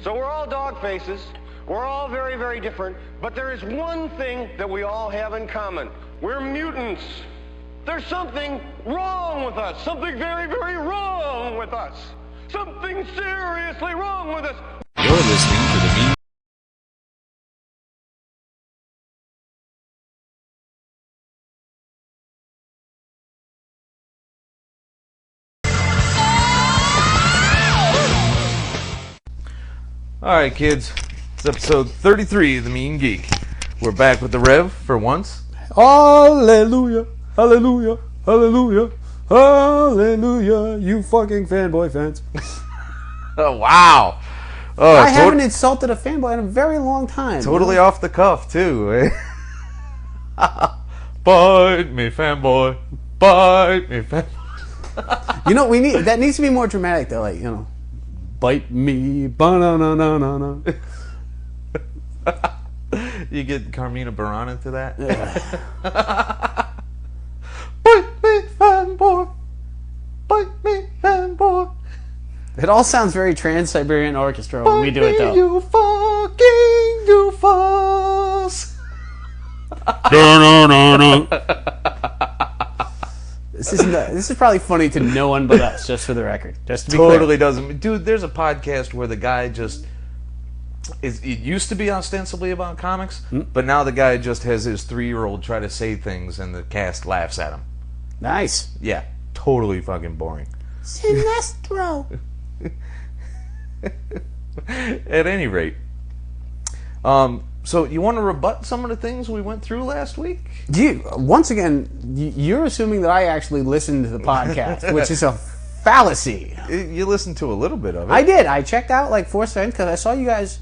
So we're all dog faces. We're all very, very different. But there is one thing that we all have in common. We're mutants. There's something wrong with us. Something very, very wrong with us. Something seriously wrong with us. You're listening to the Mean. Alright, kids. It's episode 33 of The Mean Geek. We're back with the Rev for once. Hallelujah, hallelujah, hallelujah, hallelujah, you fucking fanboy fans. Oh, wow. Oh, I haven't insulted a fanboy in a very long time. Totally off the cuff, too. Bite me, fanboy. Bite me, fanboy. You know, that needs to be more dramatic, though. Like, you know, bite me, ba-na-na-na-na-na. You get Carmina Burana to that? Yeah. Bite me, fanboy. Bite me, fanboy. It all sounds very Trans-Siberian Orchestra when we do it, though. You fucking goofus. This is probably funny to no one but us, just for the record. Just to be Totally clear. doesn't. Dude, there's a podcast where the guy just... It used to be ostensibly about comics, but now the guy just has his 3-year-old try to say things and the cast laughs at him. Nice. Yeah, totally fucking boring. Sinestro. At any rate, so you want to rebut some of the things we went through last week? Once again, you're assuming that I actually listened to the podcast, which is a fallacy. You listened to a little bit of it. I did. I checked out like 4 seconds because I saw you guys.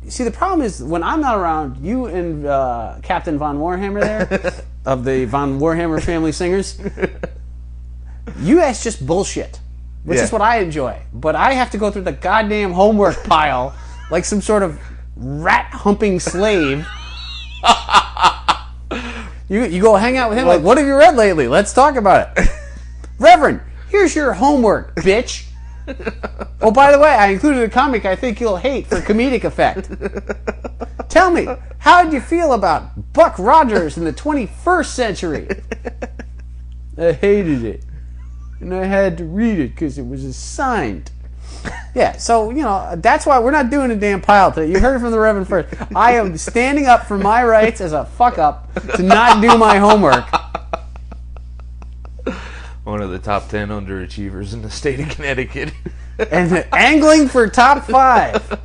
See, the problem is when I'm not around, you and Captain Von Warhammer there, of the Von Warhammer family singers, you guys just bullshit, which is what I enjoy. But I have to go through the goddamn homework pile like some sort of rat-humping slave. You go hang out with him like, what have you read lately? Let's talk about it. Reverend, here's your homework, bitch. Oh, by the way, I included a comic I think you'll hate for comedic effect. Tell me, how did you feel about Buck Rogers in the 21st century? I hated it. And I had to read it because it was assigned. Yeah, so, you know, that's why we're not doing a damn pile today. You heard it from the Reverend first. I am standing up for my rights as a fuck-up to not do my homework. One of the top 10 underachievers in the state of Connecticut. And angling for top 5.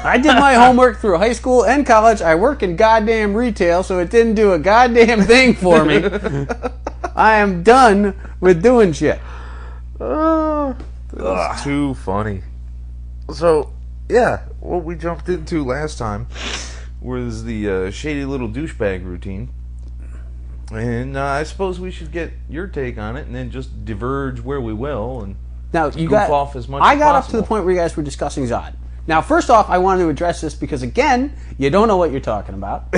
I did my homework through high school and college. I work in goddamn retail, so it didn't do a goddamn thing for me. I am done with doing shit. That's too funny. So, yeah, what we jumped into last time was the shady little douchebag routine. And I suppose we should get your take on it and then just diverge where we will and now, goof off as much as possible. I got up to the point where you guys were discussing Zod. Now, first off, I wanted to address this because, again, you don't know what you're talking about.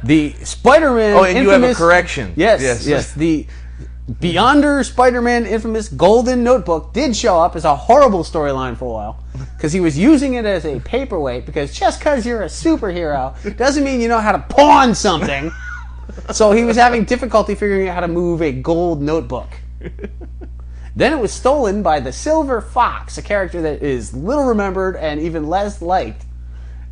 The Spider-Man and you have a correction. Yes. The Beyonder Spider-Man infamous Golden Notebook did show up as a horrible storyline for a while because he was using it as a paperweight because just because you're a superhero doesn't mean you know how to pawn something. So he was having difficulty figuring out how to move a gold notebook. Then it was stolen by the Silver Fox, a character that is little remembered and even less liked.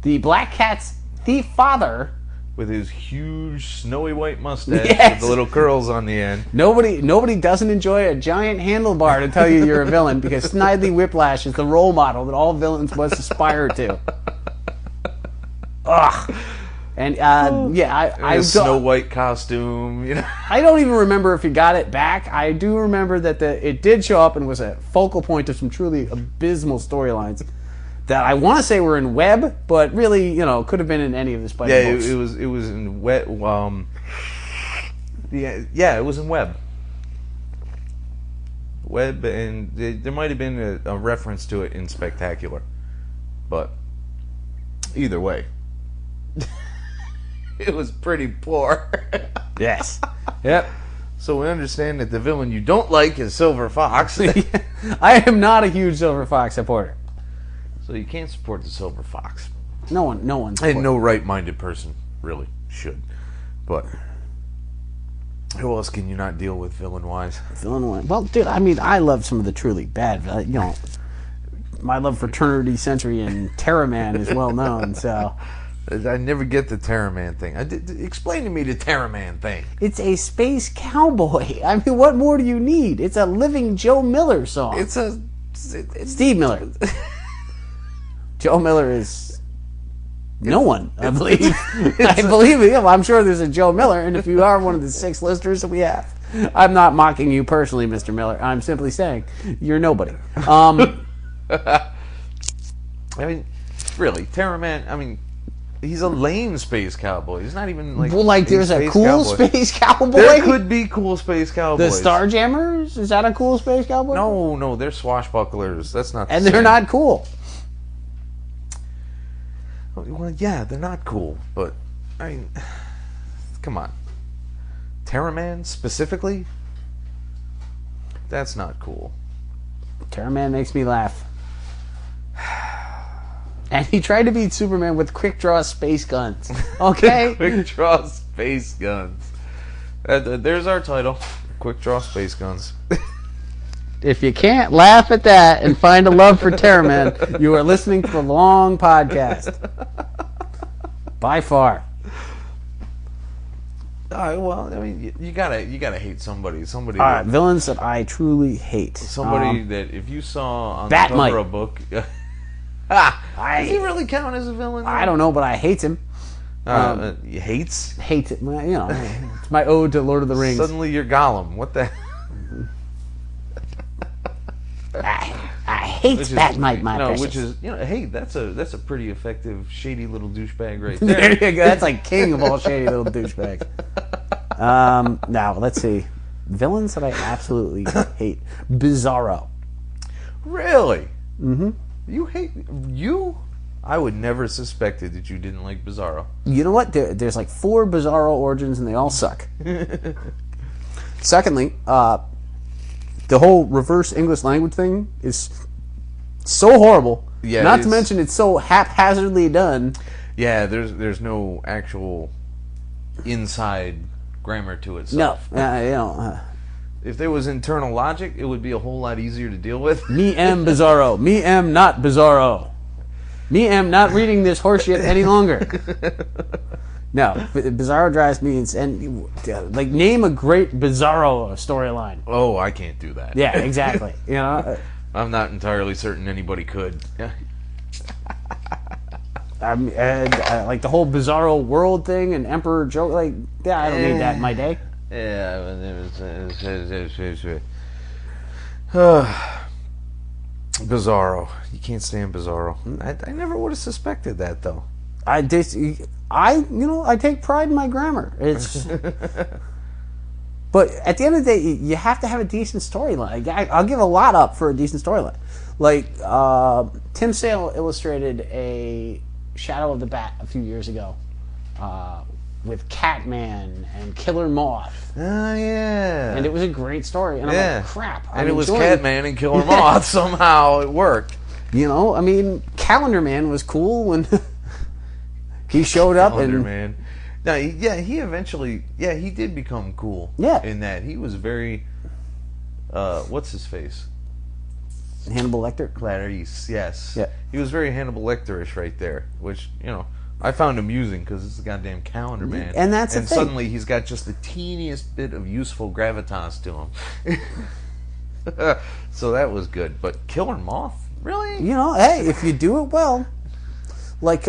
The Black Cat's thief father. With his huge snowy white mustache with the little curls on the end. Nobody doesn't enjoy a giant handlebar to tell you you're a villain because Snidely Whiplash is the role model that all villains must aspire to. Ugh. And I Snow White costume, you know. I don't even remember if he got it back. I do remember that it did show up and was a focal point of some truly abysmal storylines that I want to say were in Web, but really, you know, could have been in any of the Spider books. It was in Web. It was in Web. Web, and there might have been a reference to it in Spectacular, but either way. It was pretty poor. Yes. Yep. So we understand that the villain you don't like is Silver Fox. I am not a huge Silver Fox supporter. So you can't support the Silver Fox. No one. And no right-minded person really should. But who else can you not deal with villain-wise? Villain-wise. Well, dude, I mean, I love some of the truly bad. My love for Trinity Century and Terra Man is well known. So I never get the Terra Man thing. Explain to me the Terra Man thing. It's a space cowboy. I mean, what more do you need? It's a living Joe Miller song. It's Steve Miller. Joe Miller is no one, I believe. I believe it. Yeah, I'm sure there's a Joe Miller, and if you are one of the 6 listeners that we have, I'm not mocking you personally, Mr. Miller. I'm simply saying you're nobody. I mean, really, Terra Man. I mean, he's a lame space cowboy. He's not even like. Well, like there's a cool cowboy. Space cowboy. There could be cool space cowboys. The Starjammers, is that a cool space cowboy? No, they're swashbucklers. That's not. And they're not cool. Well, yeah, they're not cool, but I mean, come on, Terra Man specifically. That's not cool. Terra Man makes me laugh. And he tried to beat Superman with quick draw space guns. Okay? Quick draw space guns. There's our title. Quick draw space guns. If you can't laugh at that and find a love for Terra Man, you are listening to the wrong podcast. By far. Well, I mean, you gotta hate somebody. Somebody. All right, villains that I truly hate. Somebody that if you saw on Batmite. the cover of a book. Does he really count as a villain? I don't know, but I hate him. He hates? Hate it. It's my ode to Lord of the Rings. Suddenly you're Gollum. What the? I hate Batmite, my precious. Which is, hey, that's a pretty effective, shady little douchebag right There there. you go. That's like king of all shady little douchebags. Now, let's see. Villains that I absolutely hate. Bizarro. Really? Mm-hmm. You hate... You? I would never suspected that you didn't like Bizarro. You know what? There's like 4 Bizarro origins and they all suck. Secondly, the whole reverse English language thing is so horrible. Yeah, Not to mention it's so haphazardly done. Yeah, there's no actual inside grammar to it. So. No, if there was internal logic, it would be a whole lot easier to deal with. Me am Bizarro. Me am not Bizarro. Me am not reading this horseshit any longer. No, Bizarro drives me insane. Like, name a great Bizarro storyline. Oh, I can't do that. Yeah, exactly. I'm not entirely certain anybody could. Like the whole Bizarro world thing and Emperor Joe. Like, I don't need that in my day. Yeah, Bizarro. You can't stand Bizarro. I never would have suspected that though. I take pride in my grammar. It's, but at the end of the day, you have to have a decent storyline. I'll give a lot up for a decent storyline. Like Tim Sale illustrated a Shadow of the Bat a few years ago with Catman and Killer Moth. Oh yeah, and it was a great story. And I'm like, crap. And it was Catman and Killer Moth. Somehow it worked. I mean, Calendar Man was cool when. He showed up and... Man. Now, he eventually... Yeah, he did become cool. Yeah. In that he was very... what's his face? Hannibal Lecter? Clarice, yes. Yeah. He was very Hannibal Lecter-ish right there, which, I found amusing because it's a goddamn Calendar Man. And that's the thing. And suddenly he's got just the teeniest bit of useful gravitas to him. So that was good. But Killer Moth? Really? Hey, if you do it well. Like,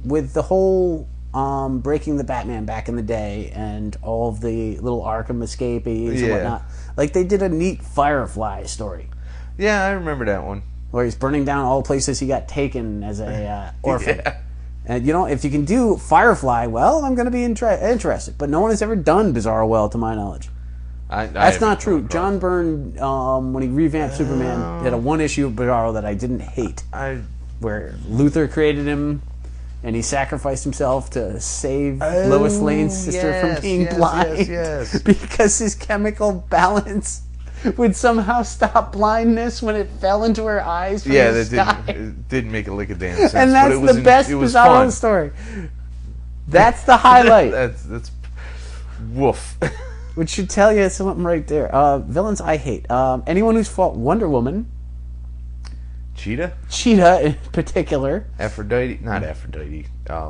with the whole Breaking the Batman back in the day and all of the little Arkham escapees and whatnot, like they did a neat Firefly story. Yeah, I remember that one. Where he's burning down all places he got taken as a orphan. Yeah. And, if you can do Firefly well, I'm going to be interested. But no one has ever done Bizarro well, to my knowledge. That's not true. John Byrne, when he revamped Superman, did a one-issue of Bizarro that I didn't hate. Where Luthor created him, and he sacrificed himself to save Lois Lane's sister from being blind because his chemical balance would somehow stop blindness when it fell into her eyes from the sky. It didn't make a lick of damn sense. And that's the best Bizarro story. That's the highlight. that's woof. Which should tell you something right there. Villains I hate. Anyone who's fought Wonder Woman. Cheetah in particular. Not Aphrodite.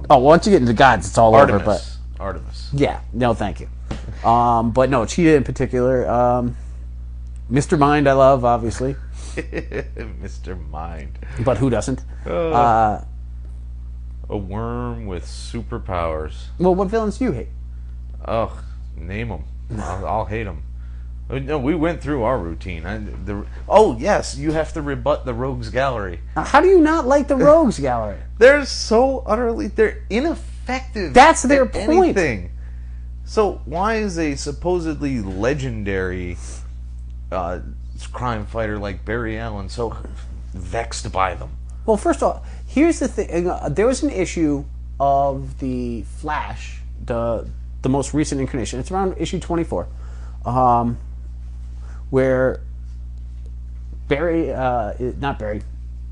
Once you get into gods, it's all Artemis. over. But Artemis. Yeah, no, thank you. But no, Cheetah in particular. Mr. Mind, I love, obviously. Mr. Mind. But who doesn't? A worm with superpowers. Well, what villains do you hate? Oh, name them. I'll hate them. No, we went through our routine. Yes, you have to rebut the Rogues Gallery. How do you not like the Rogues Gallery? They're so they're ineffective. That's their point. Anything. So why is a supposedly legendary crime fighter like Barry Allen so vexed by them? Well, first of all, here's the thing. There was an issue of the Flash, the most recent incarnation. It's around issue 24. Where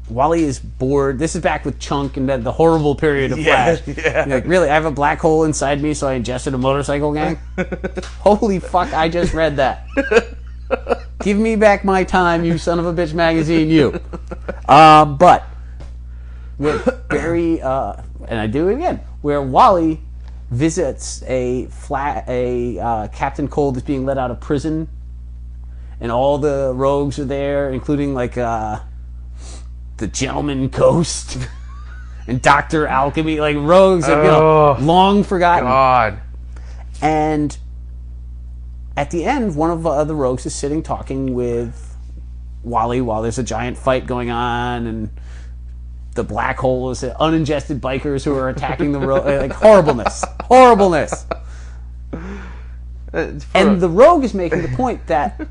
Wally is bored. This is back with Chunk and the horrible period of Flash. Yeah. Like, really, I have a black hole inside me, so I ingested a motorcycle gang? Holy fuck, I just read that. Give me back my time, you son of a bitch magazine, you. But with Barry, and I do it again, where Wally visits a Captain Cold that's being let out of prison, and all the rogues are there, including like the Gentleman Ghost and Dr. Alchemy, like rogues that long forgotten. God. And at the end, one of the rogues is sitting talking with Wally while there's a giant fight going on, and the black hole is uningested bikers who are attacking the rogue. Like horribleness. And the rogue is making the point that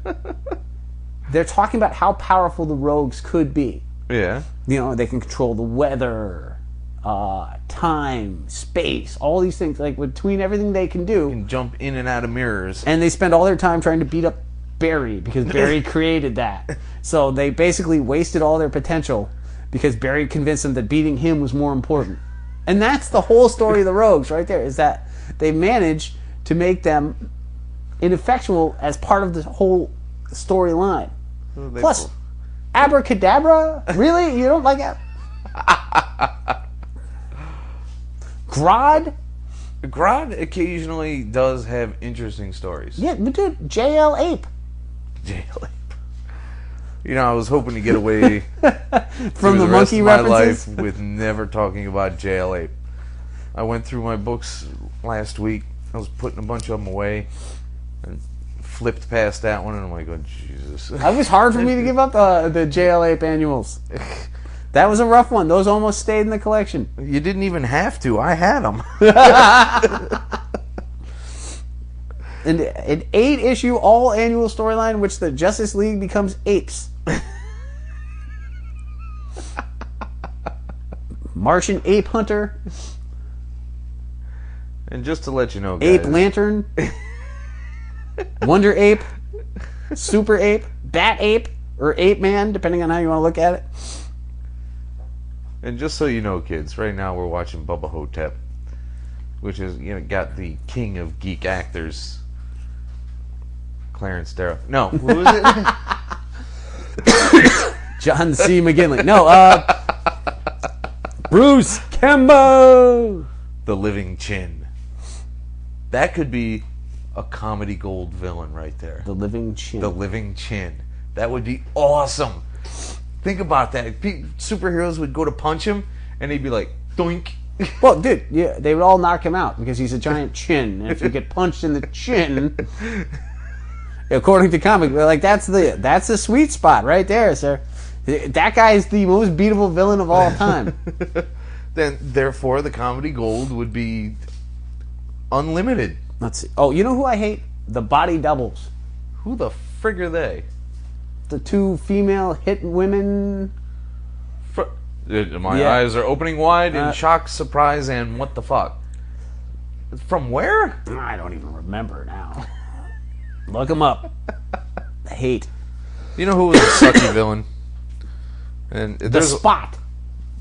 they're talking about how powerful the rogues could be. Yeah. You know, they can control the weather, time, space, all these things. Like, between everything they can do. And jump in and out of mirrors. And they spend all their time trying to beat up Barry because Barry created that. So they basically wasted all their potential because Barry convinced them that beating him was more important. And that's the whole story of the rogues right there, is that they managed to make them ineffectual as part of the whole storyline. Plus, Abracadabra? Really? You don't like it? Grodd? Grodd occasionally does have interesting stories. Yeah, but dude, JL Ape. JL Ape. You know, I was hoping to get away from the monkey my references life with never talking about JL Ape. I went through my books last week. I was putting a bunch of them away and flipped past that one, and I'm like, oh, Jesus. It was hard for me to give up the JL Ape annuals. That was a rough one. Those almost stayed in the collection. You didn't even have to. I had them. An 8-issue all-annual storyline in which the Justice League becomes apes. Martian Ape Hunter. And just to let you know, guys. Ape Lantern. Wonder Ape. Super Ape. Bat Ape. Or Ape Man, depending on how you want to look at it. And just so you know, kids, right now we're watching Bubba Hotep, which is, you know, got the king of geek actors, Clarence Darrow. No, who is it? John C. McGinley. No, Bruce Campbell. The Living Chin. That could be a comedy gold villain right there. The Living Chin. The Living Chin. That would be awesome. Think about that. Superheroes would go to punch him, and he'd be like, doink. Well, dude, yeah, they would all knock him out because he's a giant chin. And if you get punched in the chin, according to comic, like that's the sweet spot right there, sir. That guy is the most beatable villain of all time. Then, therefore, the comedy gold would be unlimited. Let's see. Oh, you know who I hate? The Body Doubles. Who the frig are they? The two female hit women. My eyes are opening wide in shock, surprise, and what the fuck? From where? I don't even remember now. Look him up. Hate. You know who was a sucky villain? And The Spot.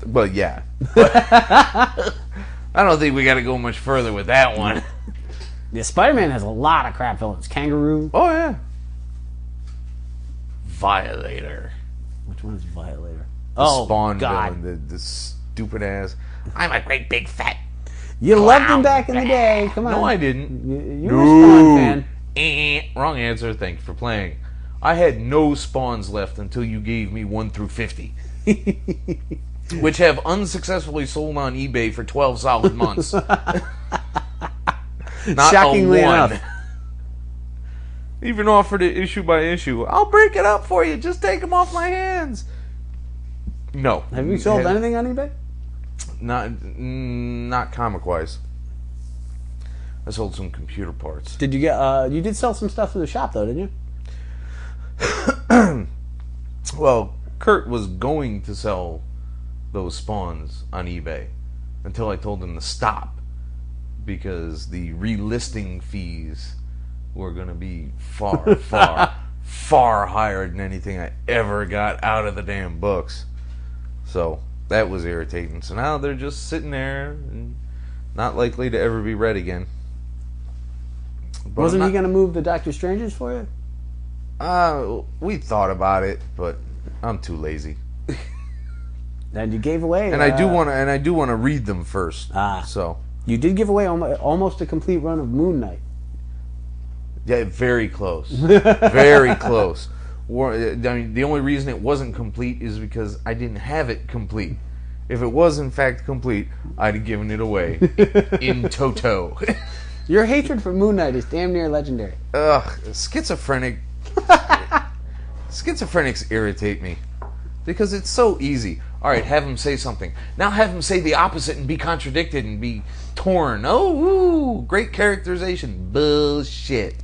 Well, yeah. I don't think we got to go much further with that one. Yeah, Spider-Man has a lot of crap villains. Kangaroo. Oh, yeah. Violator. Which one is Violator? The Spawn villain. The stupid ass. I'm a great big fat. You loved him back in the day. Come on. No, I didn't. You were a Spawn fan. Wrong answer. Thank you for playing. I had no Spawns left until you gave me 1 through 50. Which have unsuccessfully sold on eBay for 12 solid months. Not Shockingly a one. enough. Even offered it issue by issue. I'll break it up for you. Just take them off my hands. No. Have you sold anything on eBay? Not comic-wise. I sold some computer parts. Did you get? You did sell some stuff in the shop though, didn't you? Well, Kurt was going to sell those Spawns on eBay until I told him to stop because the relisting fees were going to be far, far higher than anything I ever got out of the damn books. So that was irritating. So now they're just sitting there and not likely to ever be read again. But Wasn't he going to move the Doctor Stranges for you? We thought about it, but I'm too lazy. And you gave away. And I do want to read them first. So you did give away almost a complete run of Moon Knight. Yeah, very close. Very close. I mean, the only reason it wasn't complete is because I didn't have it complete. If it was in fact complete, I'd have given it away in toto. Your hatred for Moon Knight is damn near legendary. Schizophrenics irritate me because it's so easy. All right, have him say something. Now have him say the opposite and be contradicted and be torn. Oh, great characterization. Bullshit.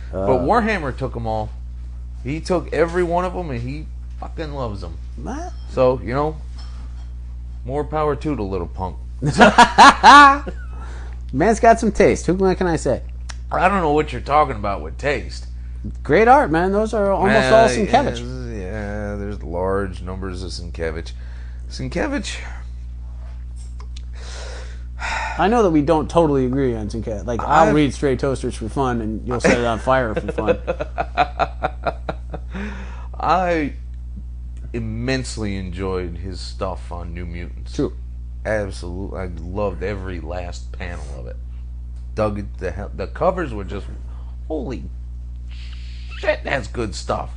But Warhammer took them all. He took every one of them and he fucking loves them. What? So, you know, more power to the little punk. Man's got some taste. Who can I say? I don't know what you're talking about with taste. Great art, man. Those are almost all Sienkiewicz. Yeah, there's large numbers of Sienkiewicz. Sienkiewicz. I know that we don't totally agree on Sienkiewicz. Like, I'll read Stray Toasters for fun, and you'll set it on fire for fun. I immensely enjoyed his stuff on New Mutants. True. Absolutely. I loved every last panel of it. Dug it the hell. The covers were just, holy shit, that's good stuff.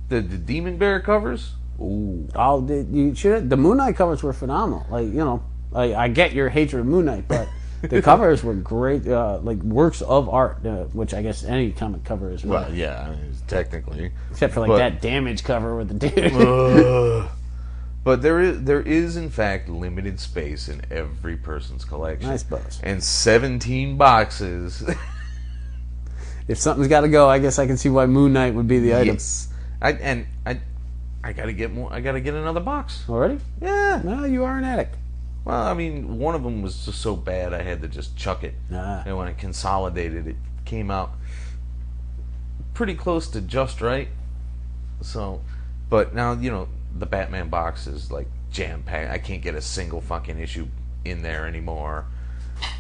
The Demon Bear covers, ooh. The Moon Knight covers were phenomenal. Like, you know, I get your hatred of Moon Knight, but the covers were great, like works of art, which I guess any comic cover is. Really. Well, yeah, I mean, technically. Except for that Damage cover with the dude. But there is in fact limited space in every person's collection. I suppose. And 17 boxes. If something's got to go, I guess I can see why Moon Knight would be the item. Yes. I gotta get more. I gotta get another box Already? Yeah. Well, you are an addict. Well, I mean, one of them was just so bad I had to just chuck it. And when I consolidated, it came out pretty close to just right. So, but now, you know, the Batman box is like jam-packed. I can't get a single fucking issue in there anymore.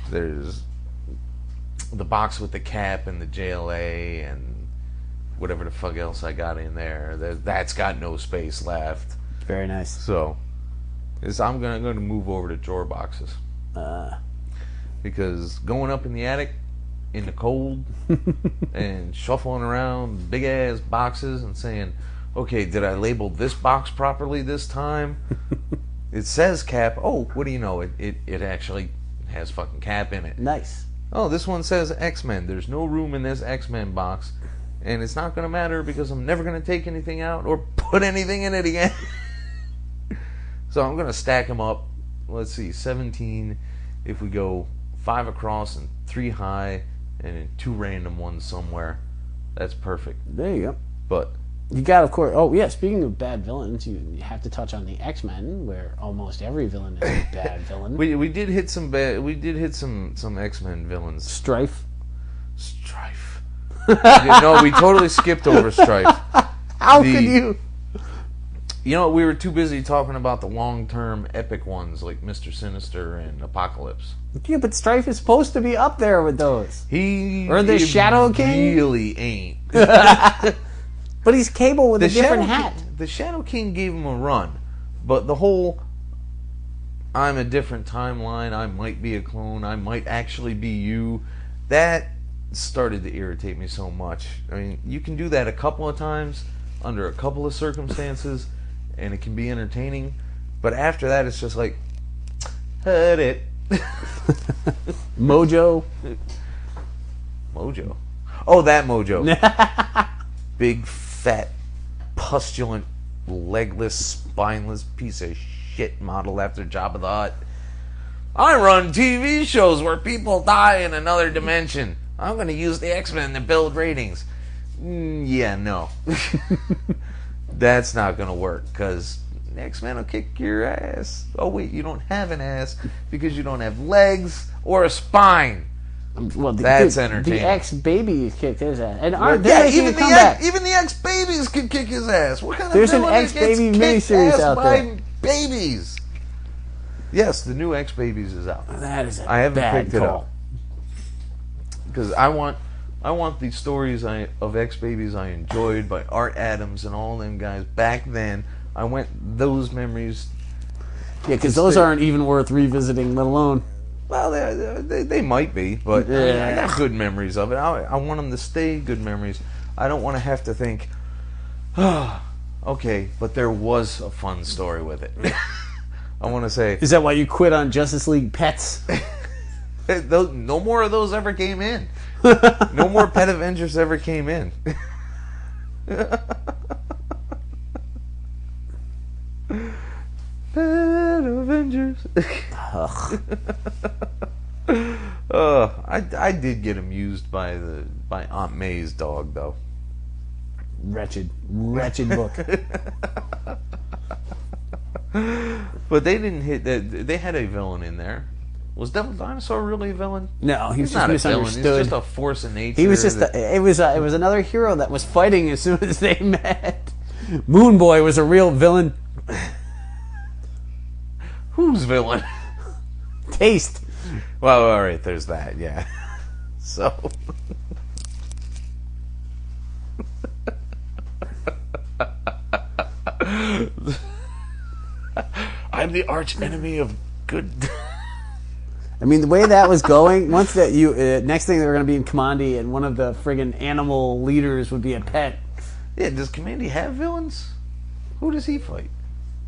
There's the box with the Cap and the JLA and whatever the fuck else I got in there. That's got no space left. Very nice. So, I'm going to move over to drawer boxes. Because going up in the attic in the cold and shuffling around big-ass boxes and saying, okay, did I label this box properly this time? It says Cap. Oh, what do you know? It actually has fucking Cap in it. Nice. Oh, this one says X-Men. There's no room in this X-Men box. And it's not going to matter because I'm never going to take anything out or put anything in it again. So I'm going to stack them up. Let's see, 17 if we go 5 across and 3 high and 2 random ones somewhere. That's perfect. There you go. But You got, of course. Oh yeah, speaking of bad villains, you have to touch on the X-Men, where almost every villain is a bad villain. We did hit some bad. We did hit some X-Men villains. Strife. No, we totally skipped over Strife. How could you? You know, we were too busy talking about the long-term epic ones like Mr. Sinister and Apocalypse. Yeah, but Strife is supposed to be up there with those. Or the Shadow King? Really ain't. But he's Cable with a different hat. The Shadow King gave him a run, but the whole I'm a different timeline, I might be a clone, I might actually be you, that started to irritate me so much. I mean, you can do that a couple of times under a couple of circumstances and it can be entertaining, but after that it's just like, hurt it. Mojo. Oh, that Mojo. Big, fat, pustulant, legless, spineless piece of shit modeled after Jabba the Hutt. I run TV shows where people die in another dimension. I'm going to use the X-Men to build ratings. Yeah, no. That's not going to work, because the X-Men will kick your ass. Oh, wait, you don't have an ass because you don't have legs or a spine. Well, that's entertaining. The ex-babies kicked his ass. And even the ex-babies can kick his ass. What kind There's of an ex-baby miniseries out there. Babies. Yes, the new X-Babies is out. That is a I haven't bad picked it call. up because I want the stories of X-Babies I enjoyed by Art Adams and all them guys back then. I want those memories. Yeah, because those aren't even worth revisiting, let alone. Well, they might be, but I got good memories of it. I want them to stay good memories. I don't want to have to think, okay, but there was a fun story with it. I want to say... Is that why you quit on Justice League Pets? No more of those ever came in. No more Pet Avengers ever came in. Pet Avengers. I did get amused by Aunt May's dog, though. Wretched book. But they didn't hit that. They had a villain in there. Was Devil Dinosaur really a villain? No, he's just not misunderstood. A villain. He's just a force of nature. He was just it was another hero that was fighting as soon as they met. Moon Boy was a real villain. Who's villain? Taste. Well, all right, there's that, yeah. So... I'm the arch enemy of good... I mean, the way that was going, once that you... next thing they were going to be in Commandi, and one of the friggin' animal leaders would be a pet. Yeah, does Commandi have villains? Who does he fight?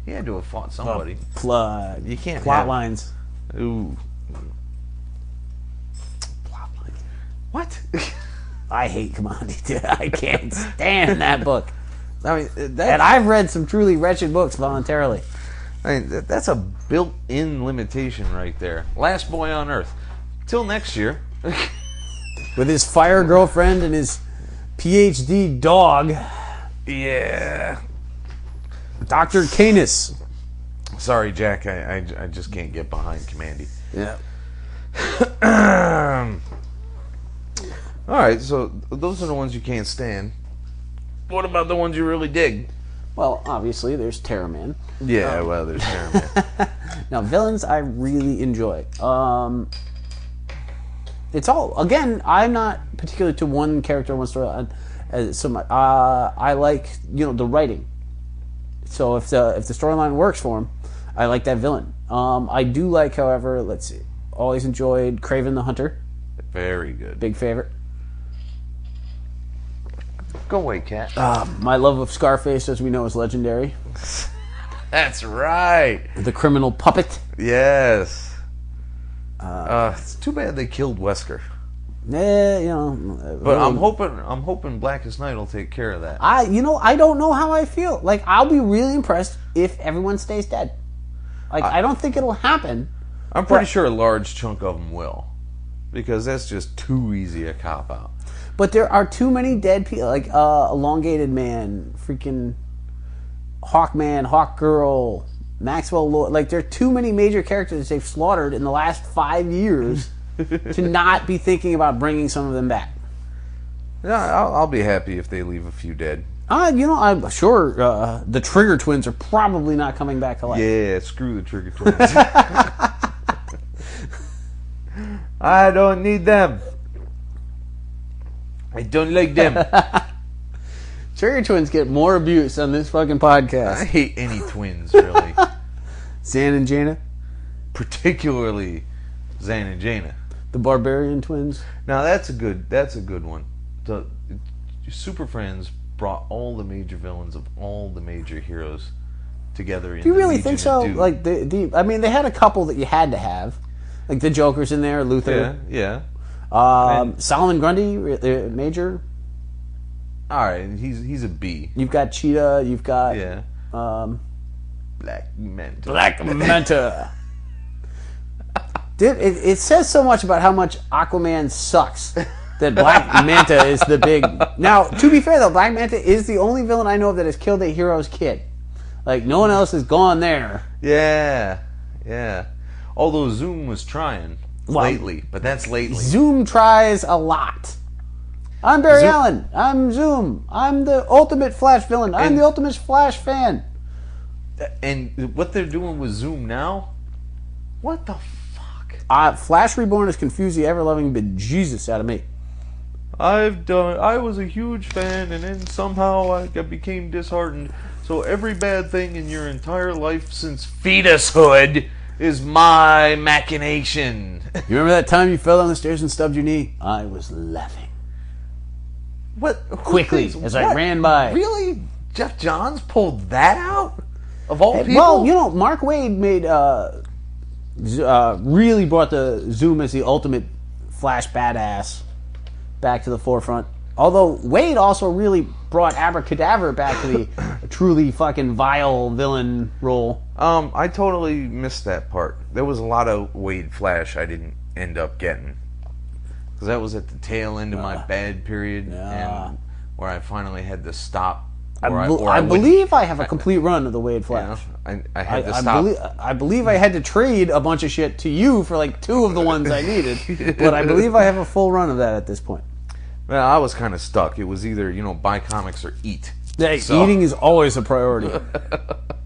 He had to have fought somebody. You can't plot lines. Ooh. Plot lines. What? I hate Commandi, dude. I can't stand that book. I mean, and I've read some truly wretched books voluntarily. I mean, that's a built-in limitation right there. Last boy on Earth. Till next year. With his fire girlfriend and his PhD dog. Yeah. Dr. Canis. Sorry, Jack. I just can't get behind Commandi. Yeah. All right, so those are the ones you can't stand. What about the ones you really dig? Well, obviously, there's Terrorman. Yeah, well, there's Terrorman. Now, villains I really enjoy. It's all... Again, I'm not particular to one character, one story. So much. I like, the writing. So if the storyline works for him, I like that villain. I do like, however, let's see. Always enjoyed Kraven the Hunter. Very good. Big favorite. Go away, cat. My love of Scarface, as we know, is legendary. That's right. The criminal puppet. Yes. It's too bad they killed Wesker. But I'm hoping Blackest Night will take care of that. I don't know how I feel. Like, I'll be really impressed if everyone stays dead. Like, I don't think it'll happen. I'm pretty sure a large chunk of them will, because that's just too easy a cop out. But there are too many dead people, like Elongated Man, freaking Hawkman, Hawkgirl, Maxwell Lord. Like, there are too many major characters they've slaughtered in the last 5 years to not be thinking about bringing some of them back. Yeah, I'll be happy if they leave a few dead. I'm sure the Trigger Twins are probably not coming back to life. Yeah, screw the Trigger Twins. I don't need them. I don't like them. Trigger Twins get more abuse on this fucking podcast. I hate any twins, really. Zan and Jaina? Particularly Zan and Jaina. The Barbarian Twins? Now that's a good one. The Super Friends brought all the major villains of all the major heroes together. Do you really think so? Like I mean, they had a couple that you had to have, like the Joker's in there, Luther. Yeah. Solomon Grundy, Major. All right, he's a B. You've got Cheetah. You've got Black Manta. Black Manta. Dude, it says so much about how much Aquaman sucks that Black Manta is the big... Now, to be fair, though, Black Manta is the only villain I know of that has killed a hero's kid. Like, no one else has gone there. Yeah. Although Zoom was trying lately, but that's lately. Zoom tries a lot. I'm Barry Allen. I'm Zoom. I'm the ultimate Flash villain. I'm the ultimate Flash fan. And what they're doing with Zoom now? What the fuck? Flash Reborn has confused the ever-loving bejesus out of me. I was a huge fan, and then somehow I became disheartened. So every bad thing in your entire life since fetushood is my machination. You remember that time you fell down the stairs and stubbed your knee? I was laughing. What? Quickly, as I ran by. Really? Jeff Johns pulled that out? Of all people? Well, Mark Waid made... really brought the Zoom as the ultimate Flash badass back to the forefront. Although Wade also really brought Abracadabra back to the truly fucking vile villain role. I totally missed that part. There was a lot of Wade Flash I didn't end up getting. Because that was at the tail end of my bad period, and where I finally had to stop. I believe I have a complete run of the Wade Flash. I had to stop. I believe I had to trade a bunch of shit to you for like 2 of the ones I needed, but I believe I have a full run of that at this point. Well, I was kind of stuck. It was either buy comics or eat. Yeah, eating is always a priority.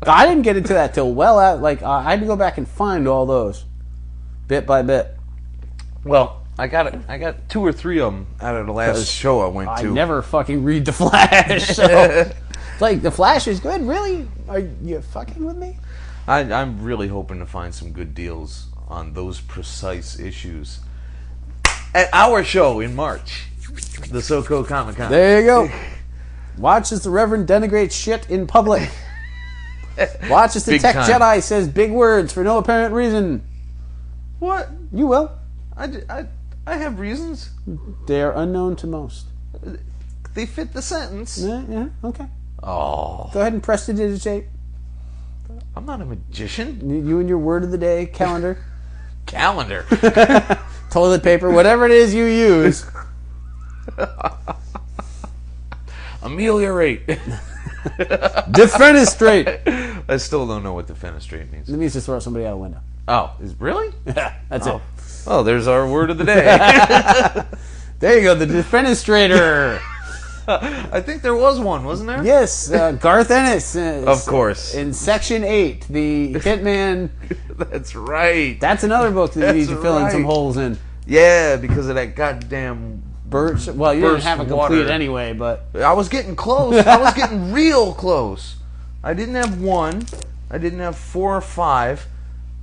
I didn't get into that till well out. Like I had to go back and find all those, bit by bit. Well, I got 2 or 3 of them out of the last show I went to. I never fucking read The Flash, so like The Flash is good. Really? Are you fucking with me? I'm really hoping to find some good deals on those precise issues at our show in March, the SoCo Comic Con. There you go. Watch as the Reverend denigrates shit in public. Watch as the Tech Jedi says big words for no apparent reason. What? You will. I have reasons. They are unknown to most. They fit the sentence. Yeah, okay. Oh. Go ahead and press to digitate. I'm not a magician. You and your word of the day calendar. Calendar. Toilet paper, whatever it is you use. Ameliorate. Defenestrate. I still don't know what defenestrate means. It means to throw somebody out a window. Oh, really? Yeah, that's it. Oh, there's our word of the day. There you go, the defenestrator. I think there was one, wasn't there? Yes, Garth Ennis. Of course. In Section 8, the Hitman. That's right. That's another book that you need to fill in some holes in. Yeah, because of that goddamn... Well, you didn't have it complete anyway, but... I was getting close. I was getting real close. I didn't have 1. I didn't have 4 or 5.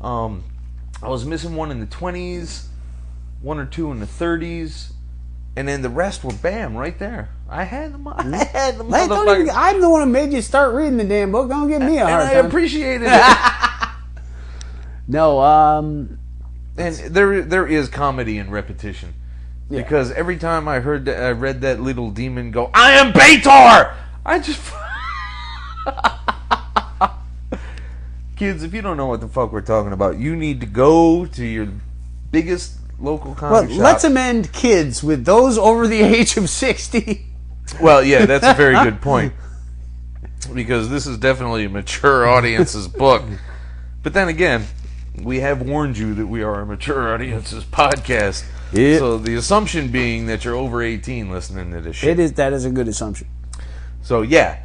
I was missing 1 in the 20s, 1 or 2 in the 30s, and then the rest were bam right there. I had them. I had them. I'm the one who made you start reading the damn book. Don't give me a hard time. And I appreciated it. No, and there is comedy in repetition. Yeah. Because every time I read that little demon go, I am Baitor! I just... Kids, if you don't know what the fuck we're talking about, you need to go to your biggest local comic shops. Let's amend kids with those over the age of 60. Well, yeah, that's a very good point. Because this is definitely a mature audience's book. But then again, we have warned you that we are a mature audience's podcast. Yep. So the assumption being that you're over 18 listening to this shit. That is a good assumption. So yeah,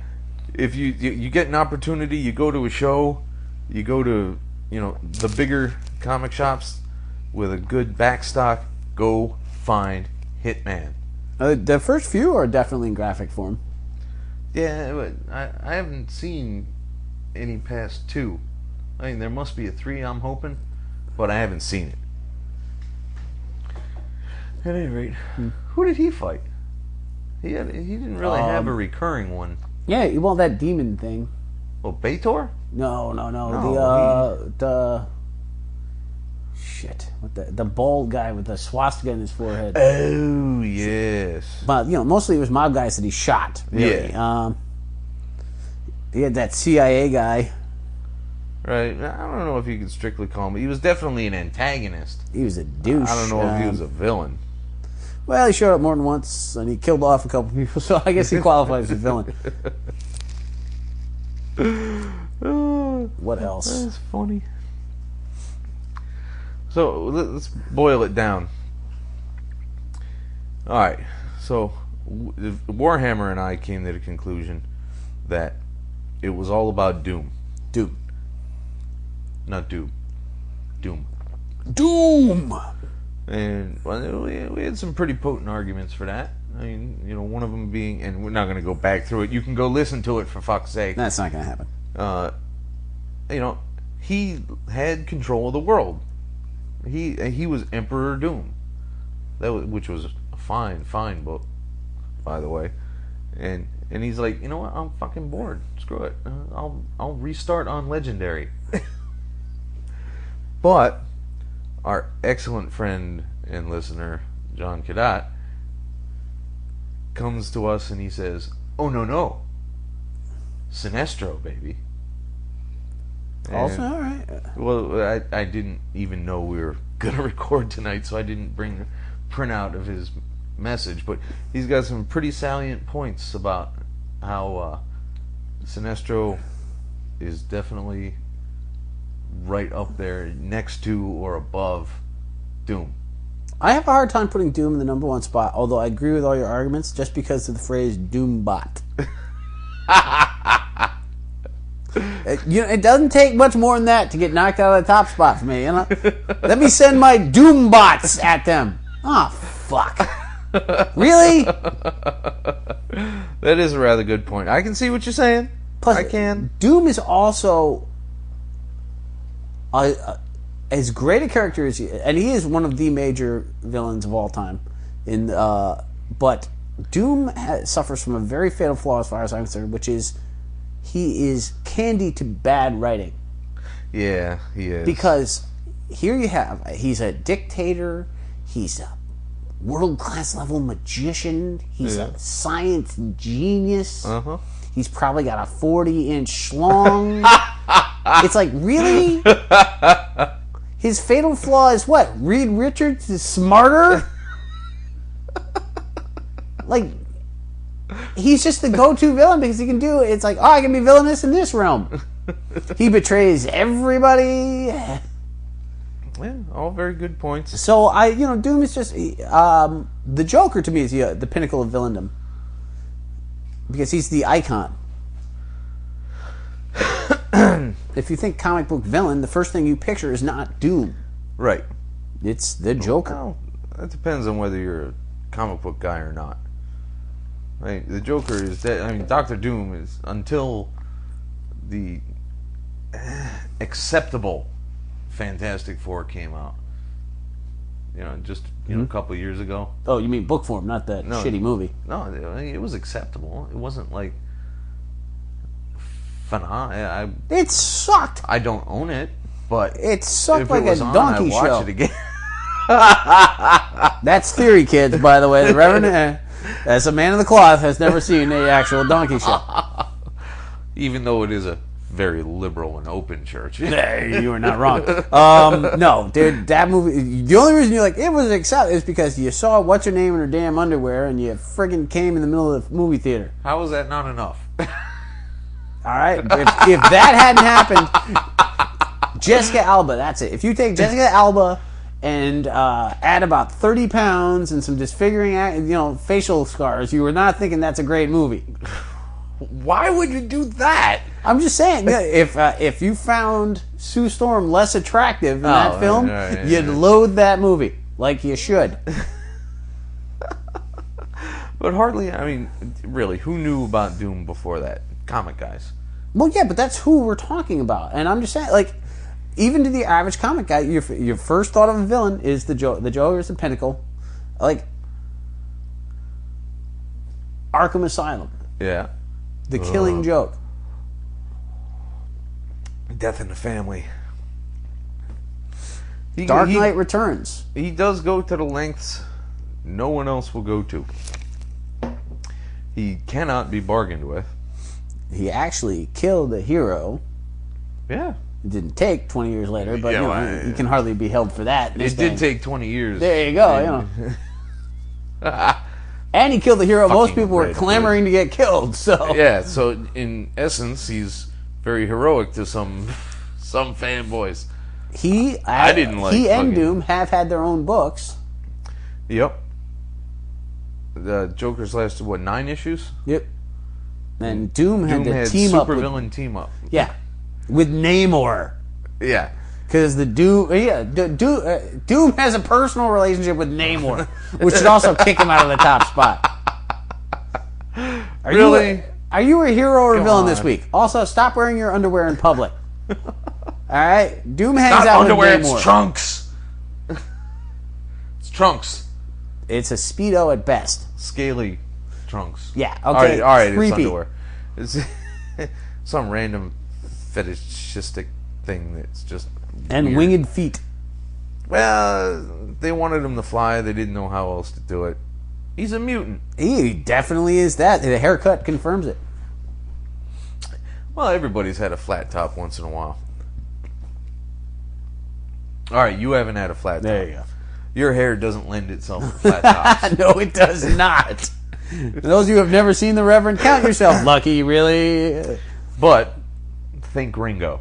if you get an opportunity, you go to a show, you go to, the bigger comic shops with a good backstock, go find Hitman. The first few are definitely in graphic form. Yeah, but I haven't seen any past 2. I mean, there must be a 3, I'm hoping, but I haven't seen it. At any rate, who did he fight? He didn't really have a recurring one. Yeah, well, that demon thing. Well, Baitor? No. The shit. The bald guy with the swastika in his forehead. Oh, yes. But, mostly it was mob guys that he shot, really. Yeah. He had that CIA guy. Right. I don't know if you could strictly call him, but he was definitely an antagonist. He was a douche. I don't know if he was a villain. Well, he showed up more than once, and he killed off a couple people, so I guess he qualifies as a villain. What else? That's funny. So, let's boil it down. Alright, so Warhammer and I came to the conclusion that it was all about Doom. Doom. Not Doom. Doom. Doom! And well, we had some pretty potent arguments for that. I mean, one of them being, and we're not going to go back through it. You can go listen to it for fuck's sake. That's not going to happen. He had control of the world. He was Emperor Doom. Which was a fine book, by the way. And he's like, you know what? I'm fucking bored. Screw it. I'll restart on Legendary. But our excellent friend and listener, John Cadat, comes to us and he says, "Oh no, Sinestro, baby." Also, all right. Well, I didn't even know we were gonna record tonight, so I didn't bring a printout of his message. But he's got some pretty salient points about how Sinestro is definitely right up there, next to or above Doom. I have a hard time putting Doom in the number 1 spot, although I agree with all your arguments just because of the phrase Doombot. It doesn't take much more than that to get knocked out of the top spot for me. Let me send my Doombots at them. Oh, fuck. Really? That is a rather good point. I can see what you're saying. Plus, I can. Doom is also as great a character as he, and he is one of the major villains of all time. But Doom suffers from a very fatal flaw as far as I'm concerned, which is he is candy to bad writing. Yeah, he is. Because here you have, he's a dictator, he's a world-class level magician, he's a science genius, he's probably got a 40-inch schlong. It's like, really? His fatal flaw is what? Reed Richards is smarter? Like, he's just the go-to villain because he can do it. It's like, I can be villainous in this realm. He betrays everybody. Yeah, all very good points. So, Doom is just... the Joker, to me, is the pinnacle of villaindom. Because he's the icon. If you think comic book villain, the first thing you picture is not Doom. Right. It's the Joker. Well, that depends on whether you're a comic book guy or not. Right? The Joker is dead. I mean, Dr. Doom is, until the acceptable Fantastic Four came out. Just a couple of years ago. Oh, you mean book form, not that shitty movie. No, it was acceptable. It wasn't like phenomenal. It sucked. I don't own it, but it sucked if like it was a donkey on, I'd show. watch it again. That's theory, kids. By the way, the Reverend, as a man of the cloth, has never seen a actual donkey show. Even though it is a very liberal and open church. Hey, you are not wrong. No, dude, that movie. The only reason you're like it was accepted is because you saw what's her name in her damn underwear, and you friggin' came in the middle of the movie theater. How is that not enough? All right, if that hadn't happened, Jessica Alba. That's it. If you take Jessica Alba and add about 30 pounds and some disfiguring, facial scars, you were not thinking that's a great movie. Why would you do that? I'm just saying, if you found Sue Storm less attractive in that film, you'd loathe that movie like you should. But hardly, I mean, really, who knew about Doom before that? Comic guys. Well, yeah, but that's who we're talking about. And I'm just saying, like, even to the average comic guy, your first thought of a villain is the Joker. The Joker is the pinnacle. Like, Arkham Asylum. Yeah. The Killing Joke. Death in the Family. Dark Knight Returns. He does go to the lengths no one else will go to. He cannot be bargained with. He actually killed a hero. Yeah. It didn't take 20 years later, but you can hardly be held for that. It did take 20 years. There you go. And he killed the hero most people were clamoring to get killed. So yeah. So in essence, he's very heroic to some fanboys. I didn't like. He and Doom have had their own books. Yep. The Joker's lasted 9 issues? Yep. And Doom had to team up with supervillain team up. Yeah, with Namor. Yeah. Because Doom has a personal relationship with Namor, which should also kick him out of the top spot. Are you a hero or villain this week? Also, stop wearing your underwear in public. All right, Doom hangs out underwear, with Namor. It's trunks. It's trunks. It's a Speedo at best. Scaly trunks. Yeah. Okay. All right. Creepy. It's underwear. It's some random fetishistic thing that's just. And weird. winged feet. Well, they wanted him to fly. They didn't know how else to do it. He's a mutant. He definitely is that. The haircut confirms it. Well, everybody's had a flat top once in a while. All right, you haven't had a flat top. There you go. Your hair doesn't lend itself to flat tops. No, it does not. Those of you who have never seen the Reverend, count yourself lucky, really. But think Ringo.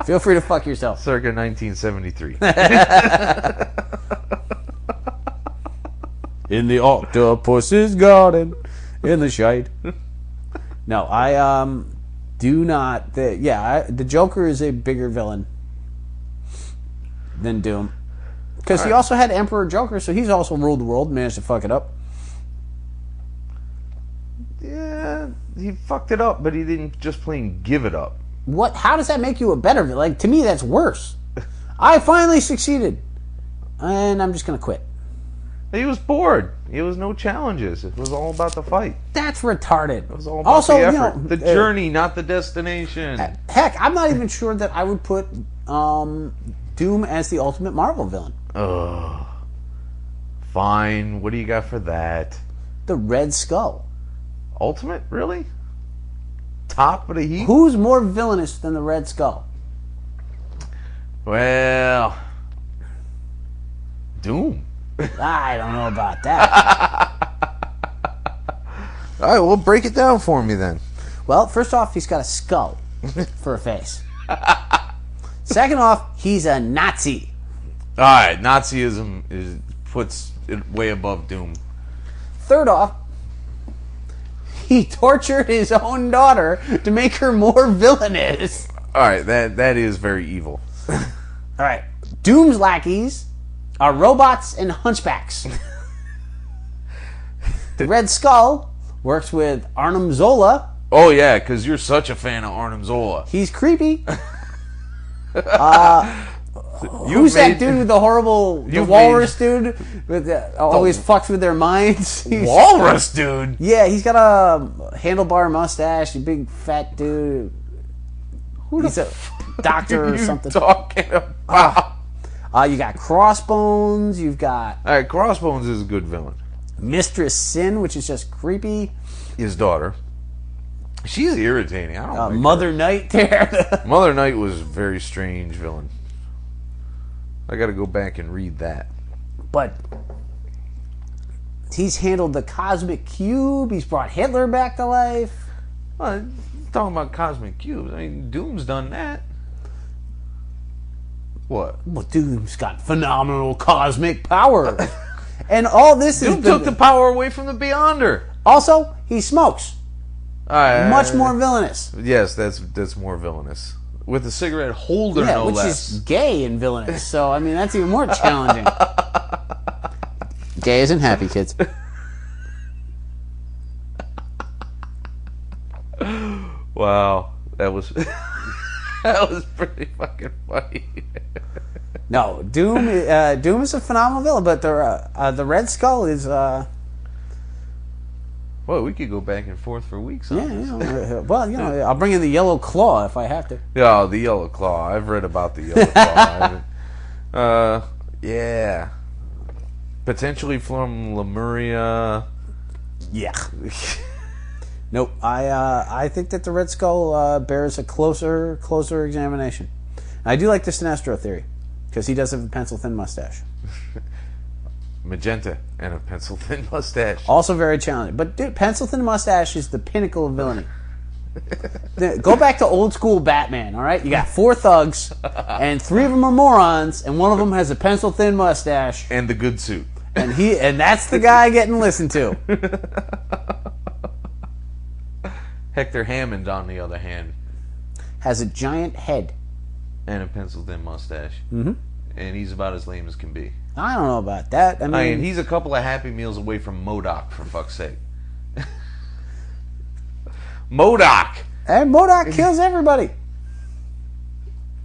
Feel free to fuck yourself. Circa 1973. In the octopus's garden, in the shade. No, I do not. The Joker is a bigger villain than Doom, because he also had Emperor Joker, so he's also ruled the world and managed to fuck it up. Yeah, he fucked it up, but he didn't just plain give it up. What? How does that make you a better villain? Like, to me, that's worse. I finally succeeded, and I'm just gonna quit. He was bored. There was no challenges. It was all about the fight. That's retarded. It was all about the effort. The journey, not the destination. Heck, I'm not even sure that I would put Doom as the ultimate Marvel villain. Ugh. Fine. What do you got for that? The Red Skull. Ultimate? Really? Top of the heap? Who's more villainous than the Red Skull? Well, Doom. I don't know about that. All right, well, break it down for me then. Well, first off, he's got a skull for a face. Second off, he's a Nazi. All right, Nazism puts it way above Doom. Third off, he tortured his own daughter to make her more villainous. All right, that is very evil. All right, Doom's lackeys are robots and hunchbacks. The Red Skull works with Arnim Zola. Oh yeah, because you're such a fan of Arnim Zola. He's creepy. Who's that dude with the horrible walrus dude with always fucks with their minds? Walrus dude. Yeah, he's got a handlebar mustache, a big fat dude. He's a doctor or something. Talking about? You got Crossbones. You've got all right. Crossbones is a good villain. Mistress Sin, which is just creepy. His daughter. She's irritating. I don't like Mother Knight there. Mother Knight was a very strange villain. I got to go back and read that. But he's handled the Cosmic Cube. He's brought Hitler back to life. Well, talking about cosmic cubes. I mean, Doom's done that. What? Well, Doom's got phenomenal cosmic power. And all this Doom took the power away from the Beyonder. Also, he smokes. Much more villainous. Yes, that's more villainous. With a cigarette holder, yeah, no which less. is gay and villainous. So, I mean, that's even more challenging. Gay isn't happy, kids. Wow, that was that was pretty fucking funny. No, Doom is a phenomenal villain, but the Red Skull is. Well, we could go back and forth for weeks on this. Well, I'll bring in the Yellow Claw if I have to. Yeah, the Yellow Claw. I've read about the Yellow Claw. Yeah. Potentially from Lemuria. Yeah. Nope. I think that the Red Skull bears a closer examination. I do like the Sinestro theory because he does have a pencil-thin mustache. Magenta and a pencil-thin mustache. Also very challenging. But dude, pencil-thin mustache is the pinnacle of villainy. Go back to old school Batman, all right? You got 4 thugs, and 3 of them are morons, and one of them has a pencil-thin mustache. And the good suit. And that's the guy getting listened to. Hector Hammond, on the other hand, has a giant head. And a pencil-thin mustache. Mm-hmm. And he's about as lame as can be. I don't know about that. I mean, he's a couple of Happy Meals away from MODOK, for fuck's sake. MODOK! And MODOK kills everybody.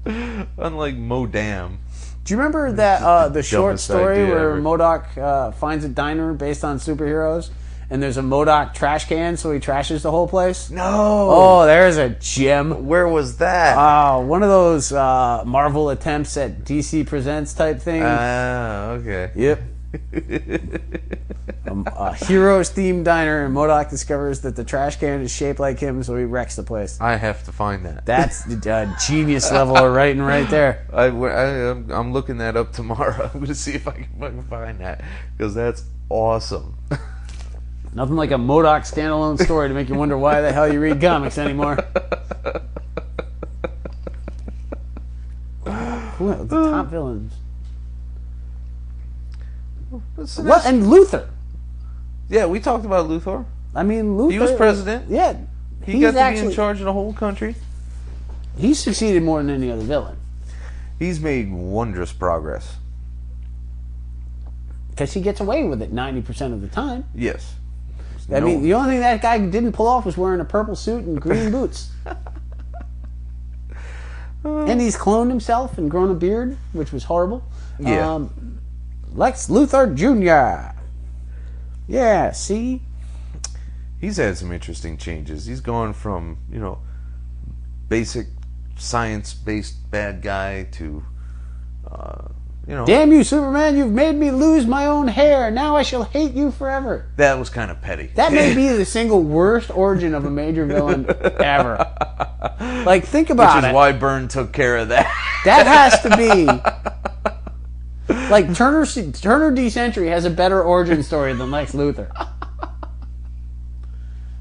Unlike MODAM. Do you remember that the short dumbest story idea where ever. MODOK finds a diner based on superheroes, and there's a MODOK trash can, so he trashes the whole place? No! Oh, there's a gem. Where was that? One of those Marvel attempts at DC Presents type thing. Okay. Yep. A heroes-themed diner, and MODOK discovers that the trash can is shaped like him, so he wrecks the place. I have to find that. That's the genius level of writing right there. I'm looking that up tomorrow. I'm going to see if I can fucking find that, because that's awesome. Nothing like a MODOK standalone story to make you wonder why the hell you read comics anymore. The top villains. What? And Luthor. Yeah, we talked about Luthor. I mean, Luthor. He was president. Yeah. He got to be in charge of the whole country. He's succeeded more than any other villain. He's made wondrous progress. Because he gets away with it 90% of the time. Yes. I mean, the only thing that guy didn't pull off was wearing a purple suit and green boots. And he's cloned himself and grown a beard, which was horrible. Yeah. Lex Luthor Jr. Yeah, see? He's had some interesting changes. He's gone from, basic science-based bad guy to, Damn you, Superman, you've made me lose my own hair. Now I shall hate you forever. That was kind of petty. That may be the single worst origin of a major villain ever. Like, think about it. Which is why Byrne took care of that. That has to be... Like, Turner D. Century has a better origin story than Lex Luthor.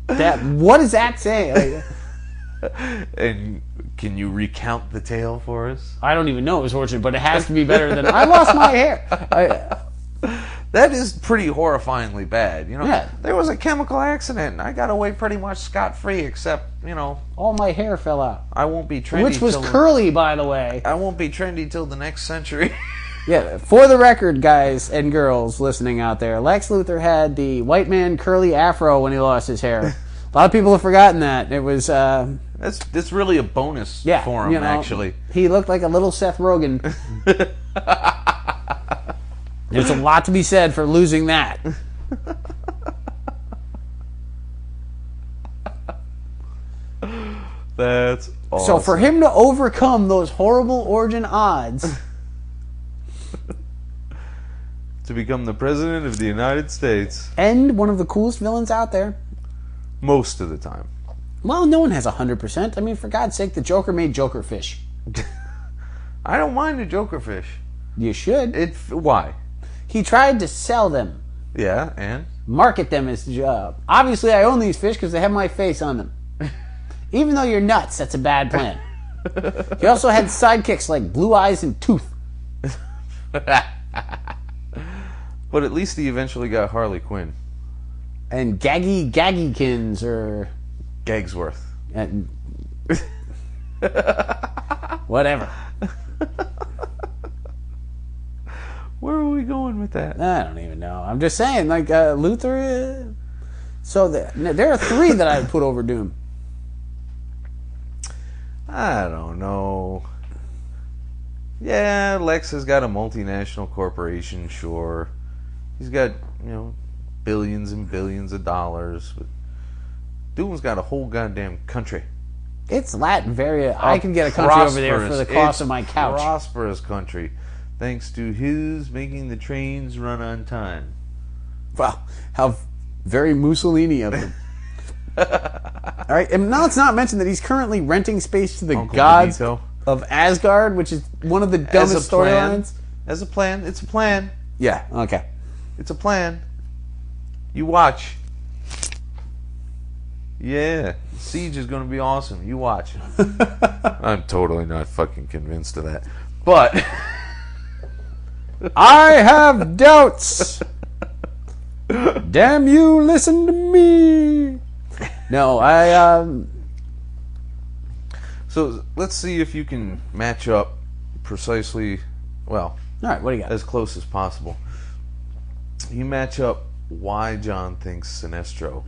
What does that say? And can you recount the tale for us? I don't even know his origin, but it has to be better than I lost my hair. That is pretty horrifyingly bad. Yeah. There was a chemical accident, and I got away pretty much scot-free, except, all my hair fell out. I won't be trendy. Which was curly, by the way. I won't be trendy till the next century. Yeah, for the record, guys and girls listening out there, Lex Luthor had the white man curly afro when he lost his hair. A lot of people have forgotten that. It was... That's really a bonus for him, actually. He looked like a little Seth Rogen. There's a lot to be said for losing that. That's awesome. So for him to overcome those horrible origin odds... to become the President of the United States. And one of the coolest villains out there. Most of the time. Well, no one has 100%. I mean, for God's sake, the Joker made Joker fish. I don't mind the Joker fish. You should. Why? He tried to sell them. Yeah, and? Market them as obviously I own these fish because they have my face on them. Even though you're nuts, that's a bad plan. He also had sidekicks like Blue Eyes and Tooth. But at least he eventually got Harley Quinn. And Gaggykins or... Gagsworth. And whatever. Where are we going with that? I don't even know. I'm just saying, like, Luthor... So there are 3 that I would put over Doom. I don't know. Yeah, Lex has got a multinational corporation, sure. He's got, billions and billions of dollars. But Doom's got a whole goddamn country. It's Latveria. I can get a country over there for the cost of my couch. Prosperous country, thanks to his making the trains run on time. Wow, how very Mussolini of him. All right, and now let's not mention that he's currently renting space to the gods Benito. Of Asgard, which is one of the dumbest storylines. As a plan, it's a plan. Yeah, okay. It's a plan. You watch. Yeah, Siege is going to be awesome. You watch. I'm totally not fucking convinced of that. But I have doubts. Damn you, listen to me. No, So let's see if you can match up precisely, well, all right, what do you got? as close as possible. You match up why John thinks Sinestro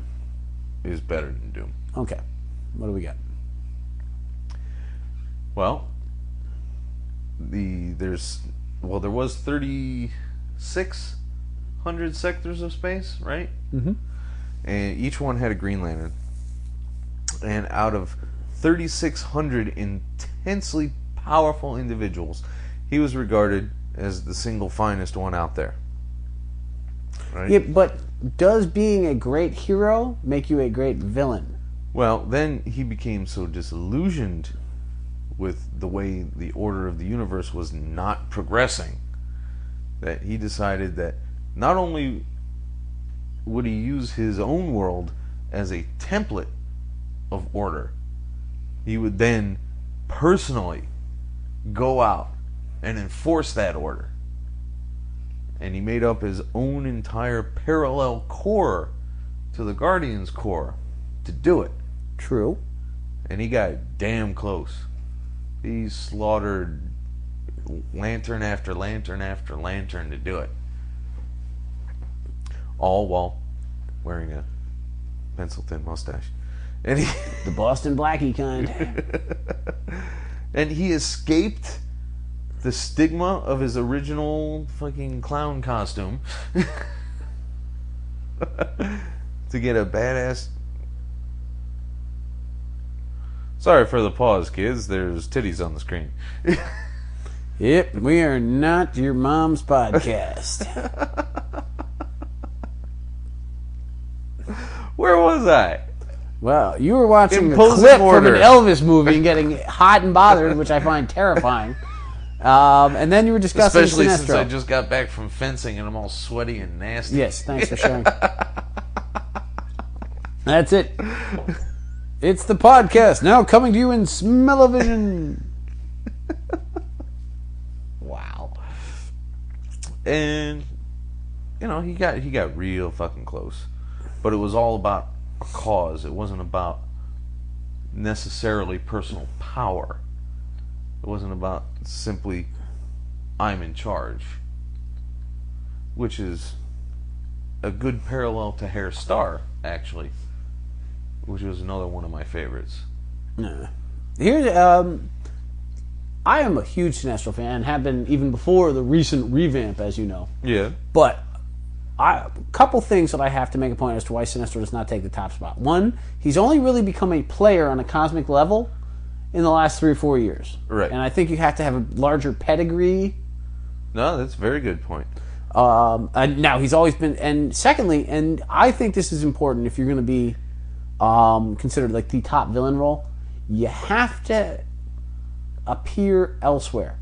is better than Doom. Okay, what do we got? Well, there was 3,600 sectors of space, right? Mm-hmm. And each one had a Green Lantern. And out of 3,600 intensely powerful individuals, he was regarded as the single finest one out there. Right? Yeah, but does being a great hero make you a great villain? Well, then he became so disillusioned with the way the order of the universe was not progressing that he decided that not only would he use his own world as a template of order, he would then personally go out and enforce that order. And he made up his own entire parallel corps to the Guardians Corps to do it. True. And he got damn close. He slaughtered lantern after lantern after lantern to do it. All while wearing a pencil-thin mustache. And the Boston Blackie kind. And he escaped the stigma of his original fucking clown costume to get a badass... Sorry for the pause, kids. There's titties on the screen. Yep, we are not your mom's podcast. Where was I? Well, you were watching a Imposing clip order. from an Elvis movie and getting hot and bothered, which I find terrifying. And then you were discussing Especially Sinestro. since I just got back from fencing and I'm all sweaty and nasty. Yes, thanks for sharing. That's it. It's the podcast, now coming to you in smell-o-vision. Wow. And he got real fucking close. But it was all about a cause. It wasn't about necessarily personal power. It wasn't about simply I'm in charge. Which is a good parallel to Hair Star, actually. Which was another one of my favorites. Here's I am a huge Sinestro fan, have been even before the recent revamp, as you know. Yeah. But a couple things that I have to make a point as to why Sinestro does not take the top spot. One, he's only really become a player on a cosmic level in the last 3 or 4 years. Right. And I think you have to have a larger pedigree. No, that's a very good point. And now he's always been, and secondly, and I think this is important if you're going to be considered like the top villain role, you have to appear elsewhere.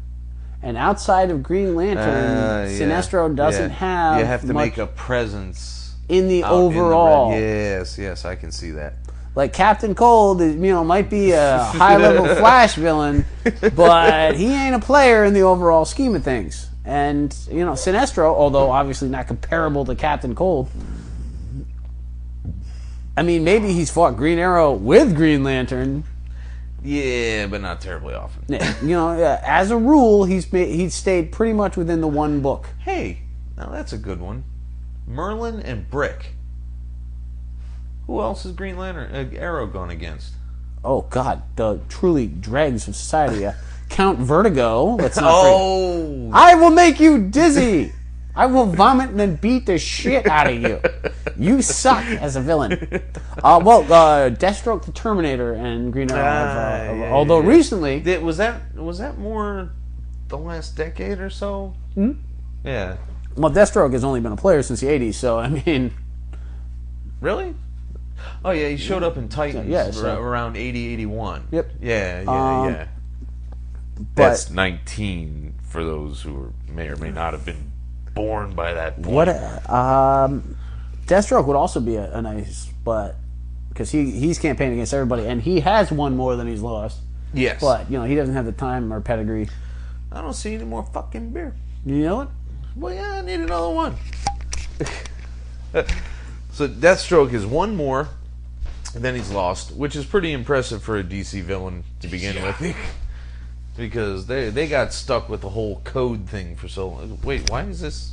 And outside of Green Lantern, Sinestro doesn't have You have to much make a presence in the out overall. Yes, I can see that. Like Captain Cold, might be a high-level Flash villain, but he ain't a player in the overall scheme of things. And, Sinestro, although obviously not comparable to Captain Cold, I mean, maybe he's fought Green Arrow with Green Lantern. Yeah, but not terribly often. As a rule, he's stayed pretty much within the one book. Hey, now that's a good one. Merlin and Brick. Who else is Green Lantern Arrow gone against? Oh God, the truly dregs of society. Count Vertigo. Let's not. Oh, I will make you dizzy. I will vomit and then beat the shit out of you. You suck as a villain. Deathstroke the Terminator and Green Arrow. Although recently, was that more the last decade or so? Hmm? Yeah. Well, Deathstroke has only been a player since the '80s, so I mean, really? Oh yeah, he showed up in Titans around 80, 81. Yep. Yeah. That's 19 for those who may or may not have been born by that point. Deathstroke would also be a nice, but because he's campaigning against everybody, and he has won more than he's lost. Yes. But he doesn't have the time or pedigree. I don't see any more fucking beer. You know it? Well, yeah, I need another one. So Deathstroke is one more, and then he's lost, which is pretty impressive for a DC villain to begin with. Because they got stuck with the whole code thing for so long. Wait, why is this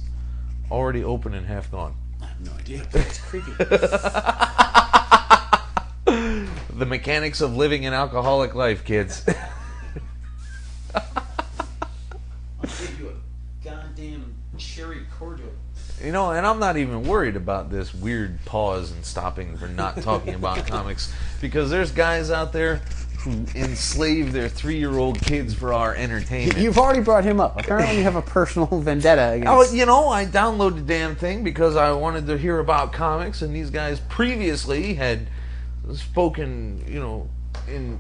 already open and half gone? I have no idea. It's creepy. The mechanics of living an alcoholic life, kids. I'll give you a goddamn cherry cordial. And I'm not even worried about this weird pause and stopping for not talking about comics, because there's guys out there who enslave their 3-year-old kids for our entertainment. You've already brought him up. Apparently you have a personal vendetta against... I downloaded the damn thing because I wanted to hear about comics, and these guys previously had spoken, in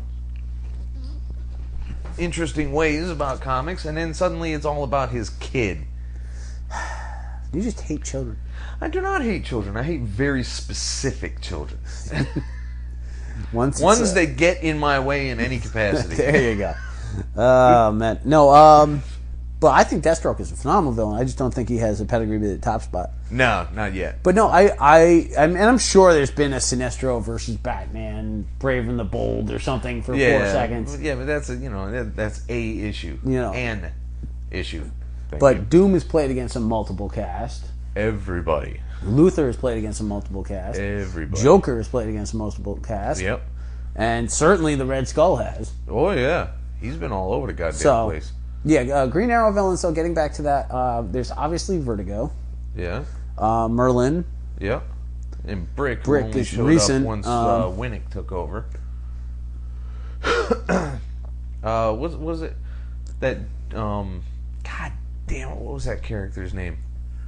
interesting ways about comics, and then suddenly it's all about his kid. You just hate children. I do not hate children. I hate very specific children. Ones that get in my way in any capacity. There you go. Oh, man. No, but I think Deathstroke is a phenomenal villain. I just don't think he has a pedigree to be the top spot. No, not yet. But no, I'm sure there's been a Sinestro versus Batman, Brave and the Bold or something for 4 seconds. Yeah, but that's that's a issue. An issue. But Doom is played against a multiple cast. Everybody. Luther is played against a multiple cast. Everybody. Joker is played against a multiple cast. Yep. And certainly the Red Skull has. Oh, yeah. He's been all over the goddamn place. Yeah, Green Arrow villains, so getting back to that, there's obviously Vertigo. Yeah. Merlin. Yep. And Brick who only is showed recent. up once Winnick took over. Was it that, God damn it, what was that character's name?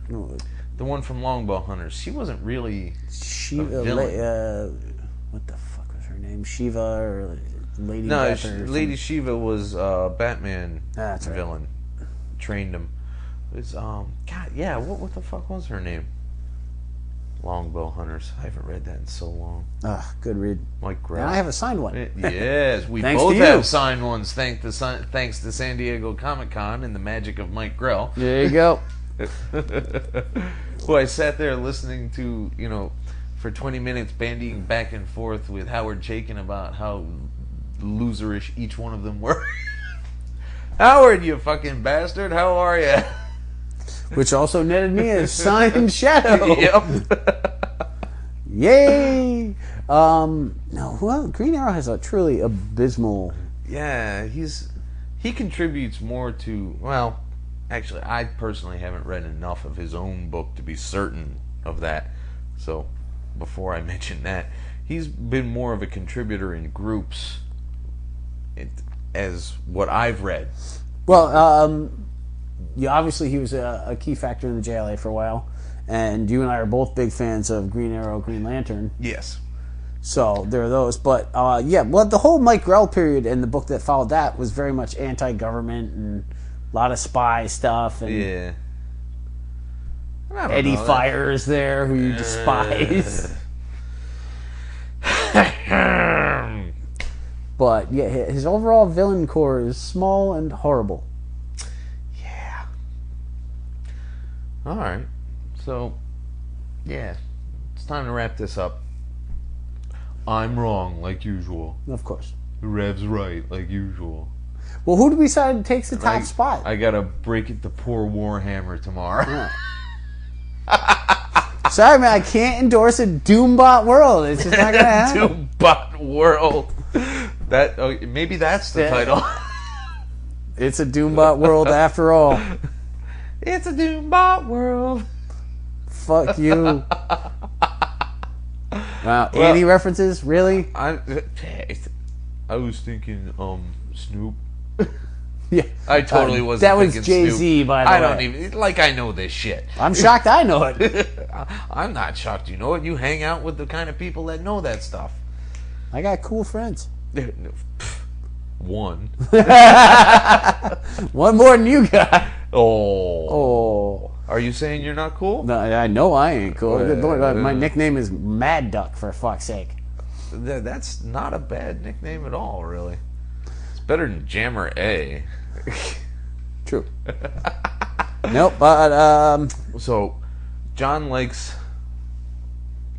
No, the one from Longbow Hunters. She wasn't really Shiva. a villain. What the fuck was her name? Shiva or Lady No, Death or Lady Shiva was Batman That's right. villain. Trained him. It's God, yeah. What the fuck was her name? Longbow Hunters. I haven't read that in so long. Good read. Mike Grell. And I have a signed one. Yes, we Thanks both to you. have signed ones. Thanks to San Diego Comic-Con and the magic of Mike Grell. There you go. Who I sat there listening to, for 20 minutes bandying back and forth with Howard Chaykin about how loserish each one of them were. Howard, you fucking bastard, how are you? Which also netted me a signed Shadow. Yep. Yay! Green Arrow has a truly abysmal... Yeah, he contributes more to, well, actually, I personally haven't read enough of his own book to be certain of that. So, before I mention that, he's been more of a contributor in groups as what I've read. Well, obviously he was a key factor in the JLA for a while, and you and I are both big fans of Green Arrow, Green Lantern. Yes. So there are those. But the whole Mike Grell period and the book that followed that was very much anti-government and a lot of spy stuff. And Yeah. Eddie Fire is there, who you despise. But yeah, his overall villain core is small and horrible. Yeah. All right. So, yeah, it's time to wrap this up. I'm wrong, like usual. Of course. Rev's right, like usual. Well, who do we decide takes the top spot? I gotta break it to poor Warhammer tomorrow. Yeah. Sorry, man, I can't endorse a Doombot world. It's just not gonna happen. Doombot world. Maybe that's the title. It's a Doombot world after all. It's a Doombot world. Fuck you. Wow, Andy references? Really? I was thinking, Snoop. Yeah, I totally wasn't. That was thinking Jay-Z, Snoop. by the way. I don't even I know this shit. I'm shocked I know it. I'm not shocked you know it. You hang out with the kind of people that know that stuff. I got cool friends. One. One more than you got. Oh. Are you saying you're not cool? No, I know I ain't cool. My nickname is Mad Duck, for fuck's sake. That's not a bad nickname at all, really. It's better than Jammer A. True. Nope, but So, John likes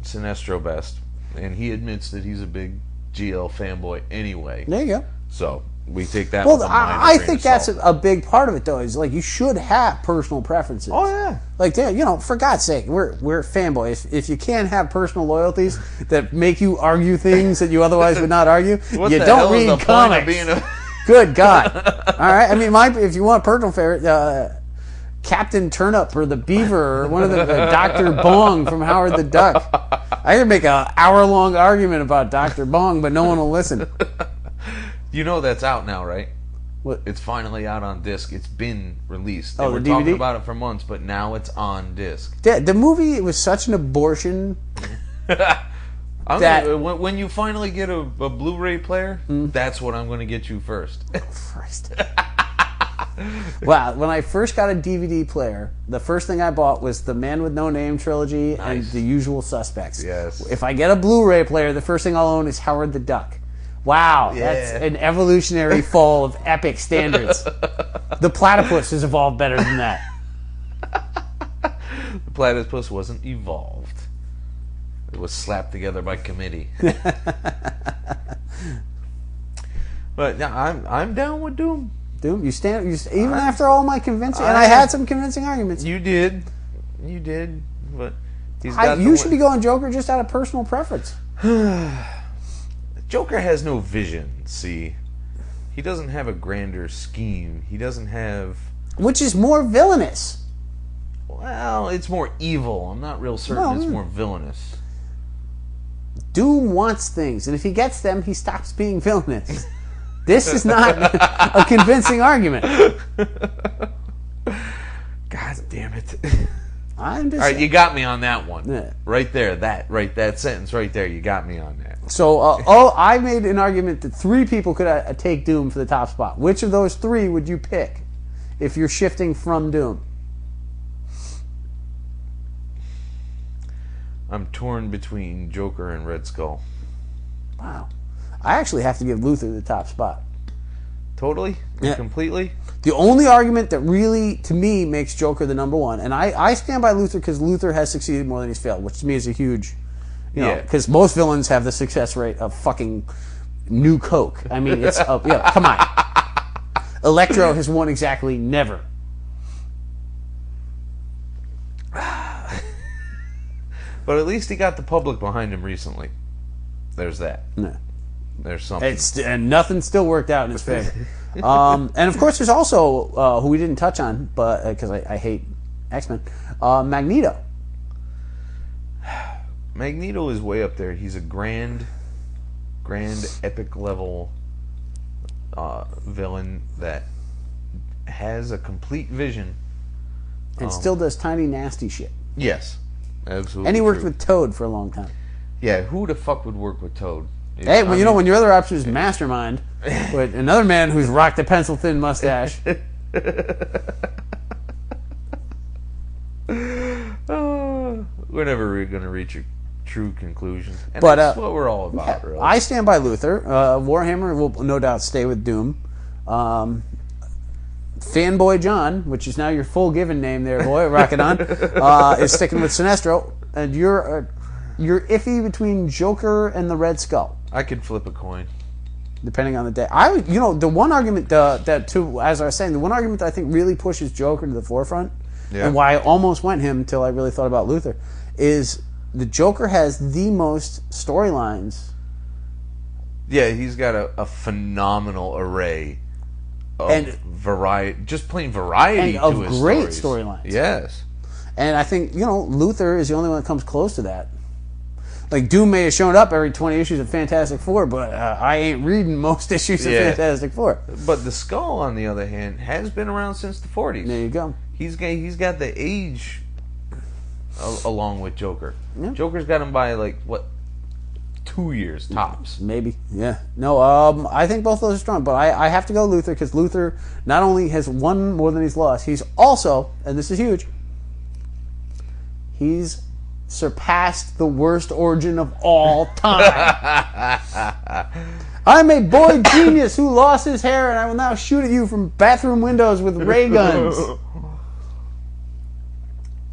Sinestro best, and he admits that he's a big GL fanboy anyway. there you go. So, we take that Well, with a minor I grain think of that's salt. a big part of it, though. Is like you should have personal preferences. Oh, yeah. Like, for God's sake, we're fanboys. If you can't have personal loyalties that make you argue things that you otherwise would not argue, What you the don't hell is read the point of comics. being a- Good God! All right, I mean, if you want personal favorite, Captain Turnip or the Beaver or one of the Dr. Bong from Howard the Duck. I could make an hour-long argument about Dr. Bong, but no one will listen. You know that's out now, right? What? It's finally out on disc. It's been released. Oh, They were the talking DVD? about it for months, but now it's on disc. The movie was such an abortion. When you finally get a Blu-ray player, that's what I'm going to get you first. Christ. Wow, when I first got a DVD player, the first thing I bought was the Man with No Name trilogy and The Usual Suspects. Yes. If I get a Blu-ray player, the first thing I'll own is Howard the Duck. Wow, that's an evolutionary fall of epic standards. The platypus has evolved better than that. The platypus wasn't evolved. It was slapped together by committee. But now I'm down with Doom. Doom, even after all my convincing, and I had some convincing arguments. You did, but he's got You should be going Joker just out of personal preference. Joker has no vision. See, he doesn't have a grander scheme. He doesn't have. Which is more villainous. Well, it's more evil. I'm not real certain it's more villainous. Doom wants things, and if he gets them, he stops being villainous. This is not a convincing argument. God damn it. I'm just All right, you got me on that one. Yeah. Right there, that sentence right there, you got me on that. So, I made an argument that 3 people could take Doom for the top spot. Which of those 3 would you pick if you're shifting from Doom? I'm torn between Joker and Red Skull. Wow. I actually have to give Luthor the top spot. Totally? Yeah. Completely? The only argument that really, to me, makes Joker the number 1, and I stand by Luthor because Luthor has succeeded more than he's failed, which to me is a huge, because most villains have the success rate of fucking New Coke. I mean, it's, come on. Electro has won exactly never. But at least he got the public behind him recently. There's that. No. There's something. And nothing still worked out in his favor. And of course, there's also who we didn't touch on, but because I hate X-Men, Magneto. Magneto is way up there. He's a grand epic level villain that has a complete vision And still does tiny nasty shit. Yes, absolutely. And he worked true. with Toad for a long time. Yeah, who the fuck would work with Toad? Hey, well, when your other option is Mastermind, with another man who's rocked a pencil-thin mustache. We're never going to reach a true conclusion. And But, that's what we're all about, really. I stand by Luther. Warhammer will no doubt stay with Doom. Fanboy John, which is now your full given name there, boy, rock it on, is sticking with Sinestro. And you're iffy between Joker and the Red Skull. I could flip a coin. Depending on the day. The one argument as I was saying, the one argument that I think really pushes Joker to the forefront, and why I almost went him until I really thought about Luther, is the Joker has the most storylines. Yeah, he's got a phenomenal array of variety, just plain variety and to of his great stories. storylines. Yes. And I think, Luther is the only one that comes close to that. Like, Doom may have shown up every 20 issues of Fantastic Four, but I ain't reading most issues of Fantastic Four. But the Skull, on the other hand, has been around since the 40s. There you go. He's got the age along with Joker. Yeah. Joker's got him by, 2 years tops. Maybe, yeah. No, I think both of those are strong, but I have to go Luther, because Luther not only has won more than he's lost, he's also, and this is huge, he's surpassed the worst origin of all time. I'm a boy genius who lost his hair, and I will now shoot at you from bathroom windows with ray guns.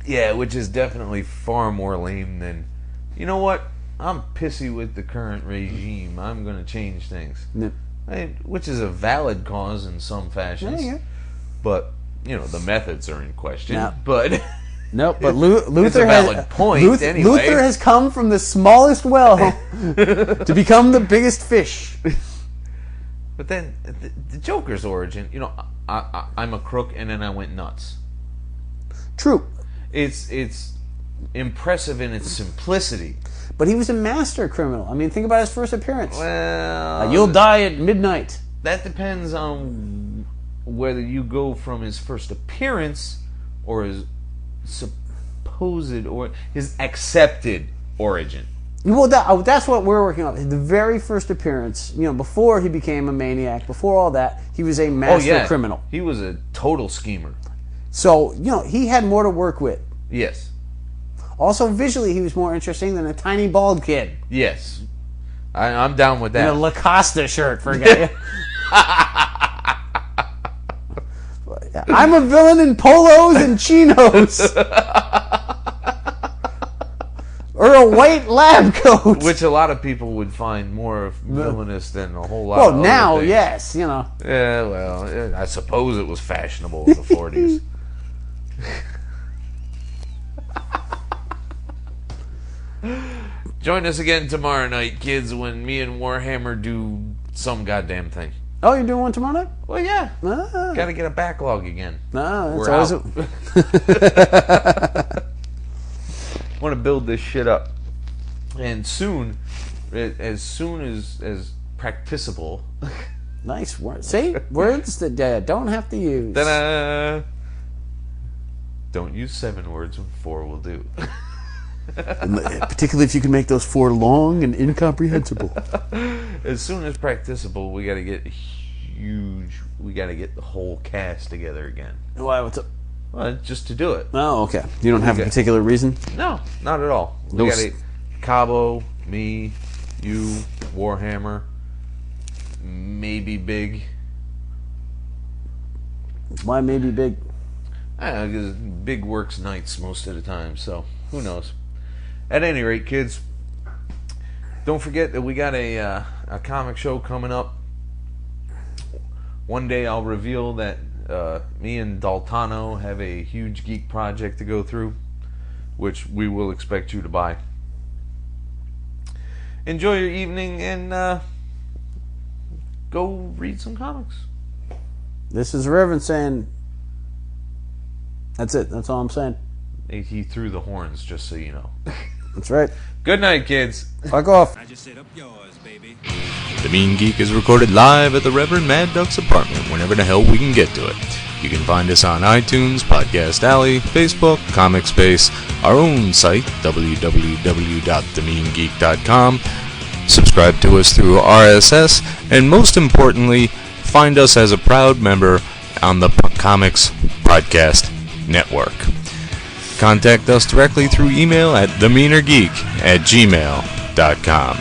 Yeah, which is definitely far more lame than, you know what? I'm pissy with the current regime. I'm going to change things. Yep. Which is a valid cause in some fashions. Yeah. But, the methods are in question. No. But... Nope, but Luther a valid point, anyway. Luther has come from the smallest well to become the biggest fish. But then, the Joker's origin, I'm a crook and then I went nuts. True. It's impressive in its simplicity. But he was a master criminal. I mean, think about his first appearance. Well... you'll die at midnight. That depends on whether you go from his first appearance or his supposed or his accepted origin. Well, that's what we're working on. The very first appearance, before he became a maniac, before all that, he was a master criminal. He was a total schemer. So, he had more to work with. Yes. Also, visually, he was more interesting than a tiny bald kid. Yes. I'm down with that. In a Lacoste shirt for a guy. I'm a villain in polos and chinos. Or a white lab coat. Which a lot of people would find more villainous than a whole lot of other now, things. yes, Yeah, well, I suppose it was fashionable in the 40s. Join us again tomorrow night, kids, when me and Warhammer do some goddamn thing. Oh, you're doing one tomorrow night? Well, yeah. Got to get a backlog again. That's We're always out. Want to build this shit up, and soon as practicable. Nice word. See, words that don't have to use. Ta-da! Don't use 7 words when 4 will do. Particularly if you can make those 4 long and incomprehensible. As soon as practicable, we got to get huge. We got to get the whole cast together again. Why? What's up? Well, just to do it. Oh, okay. You don't have a particular reason? No, not at all. We got Cabo, me, you, Warhammer, maybe Big. Why maybe Big? I don't know, because Big works nights most of the time, so who knows. At any rate, kids, don't forget that we got a comic show coming up. One day I'll reveal that me and Daltano have a huge geek project to go through, which we will expect you to buy. Enjoy your evening and go read some comics. This is Reverend saying, that's it. That's all I'm saying. He threw the horns, just so you know. That's right. Good night, kids. Fuck off. I just said up yours, baby. The Mean Geek is recorded live at the Reverend Mad Duck's apartment whenever the hell we can get to it. You can find us on iTunes, Podcast Alley, Facebook, Comic Space, our own site, www.themeangeek.com. Subscribe to us through RSS, and most importantly, find us as a proud member on the Comics Podcast Network. Contact us directly through email at themeanergeek@gmail.com.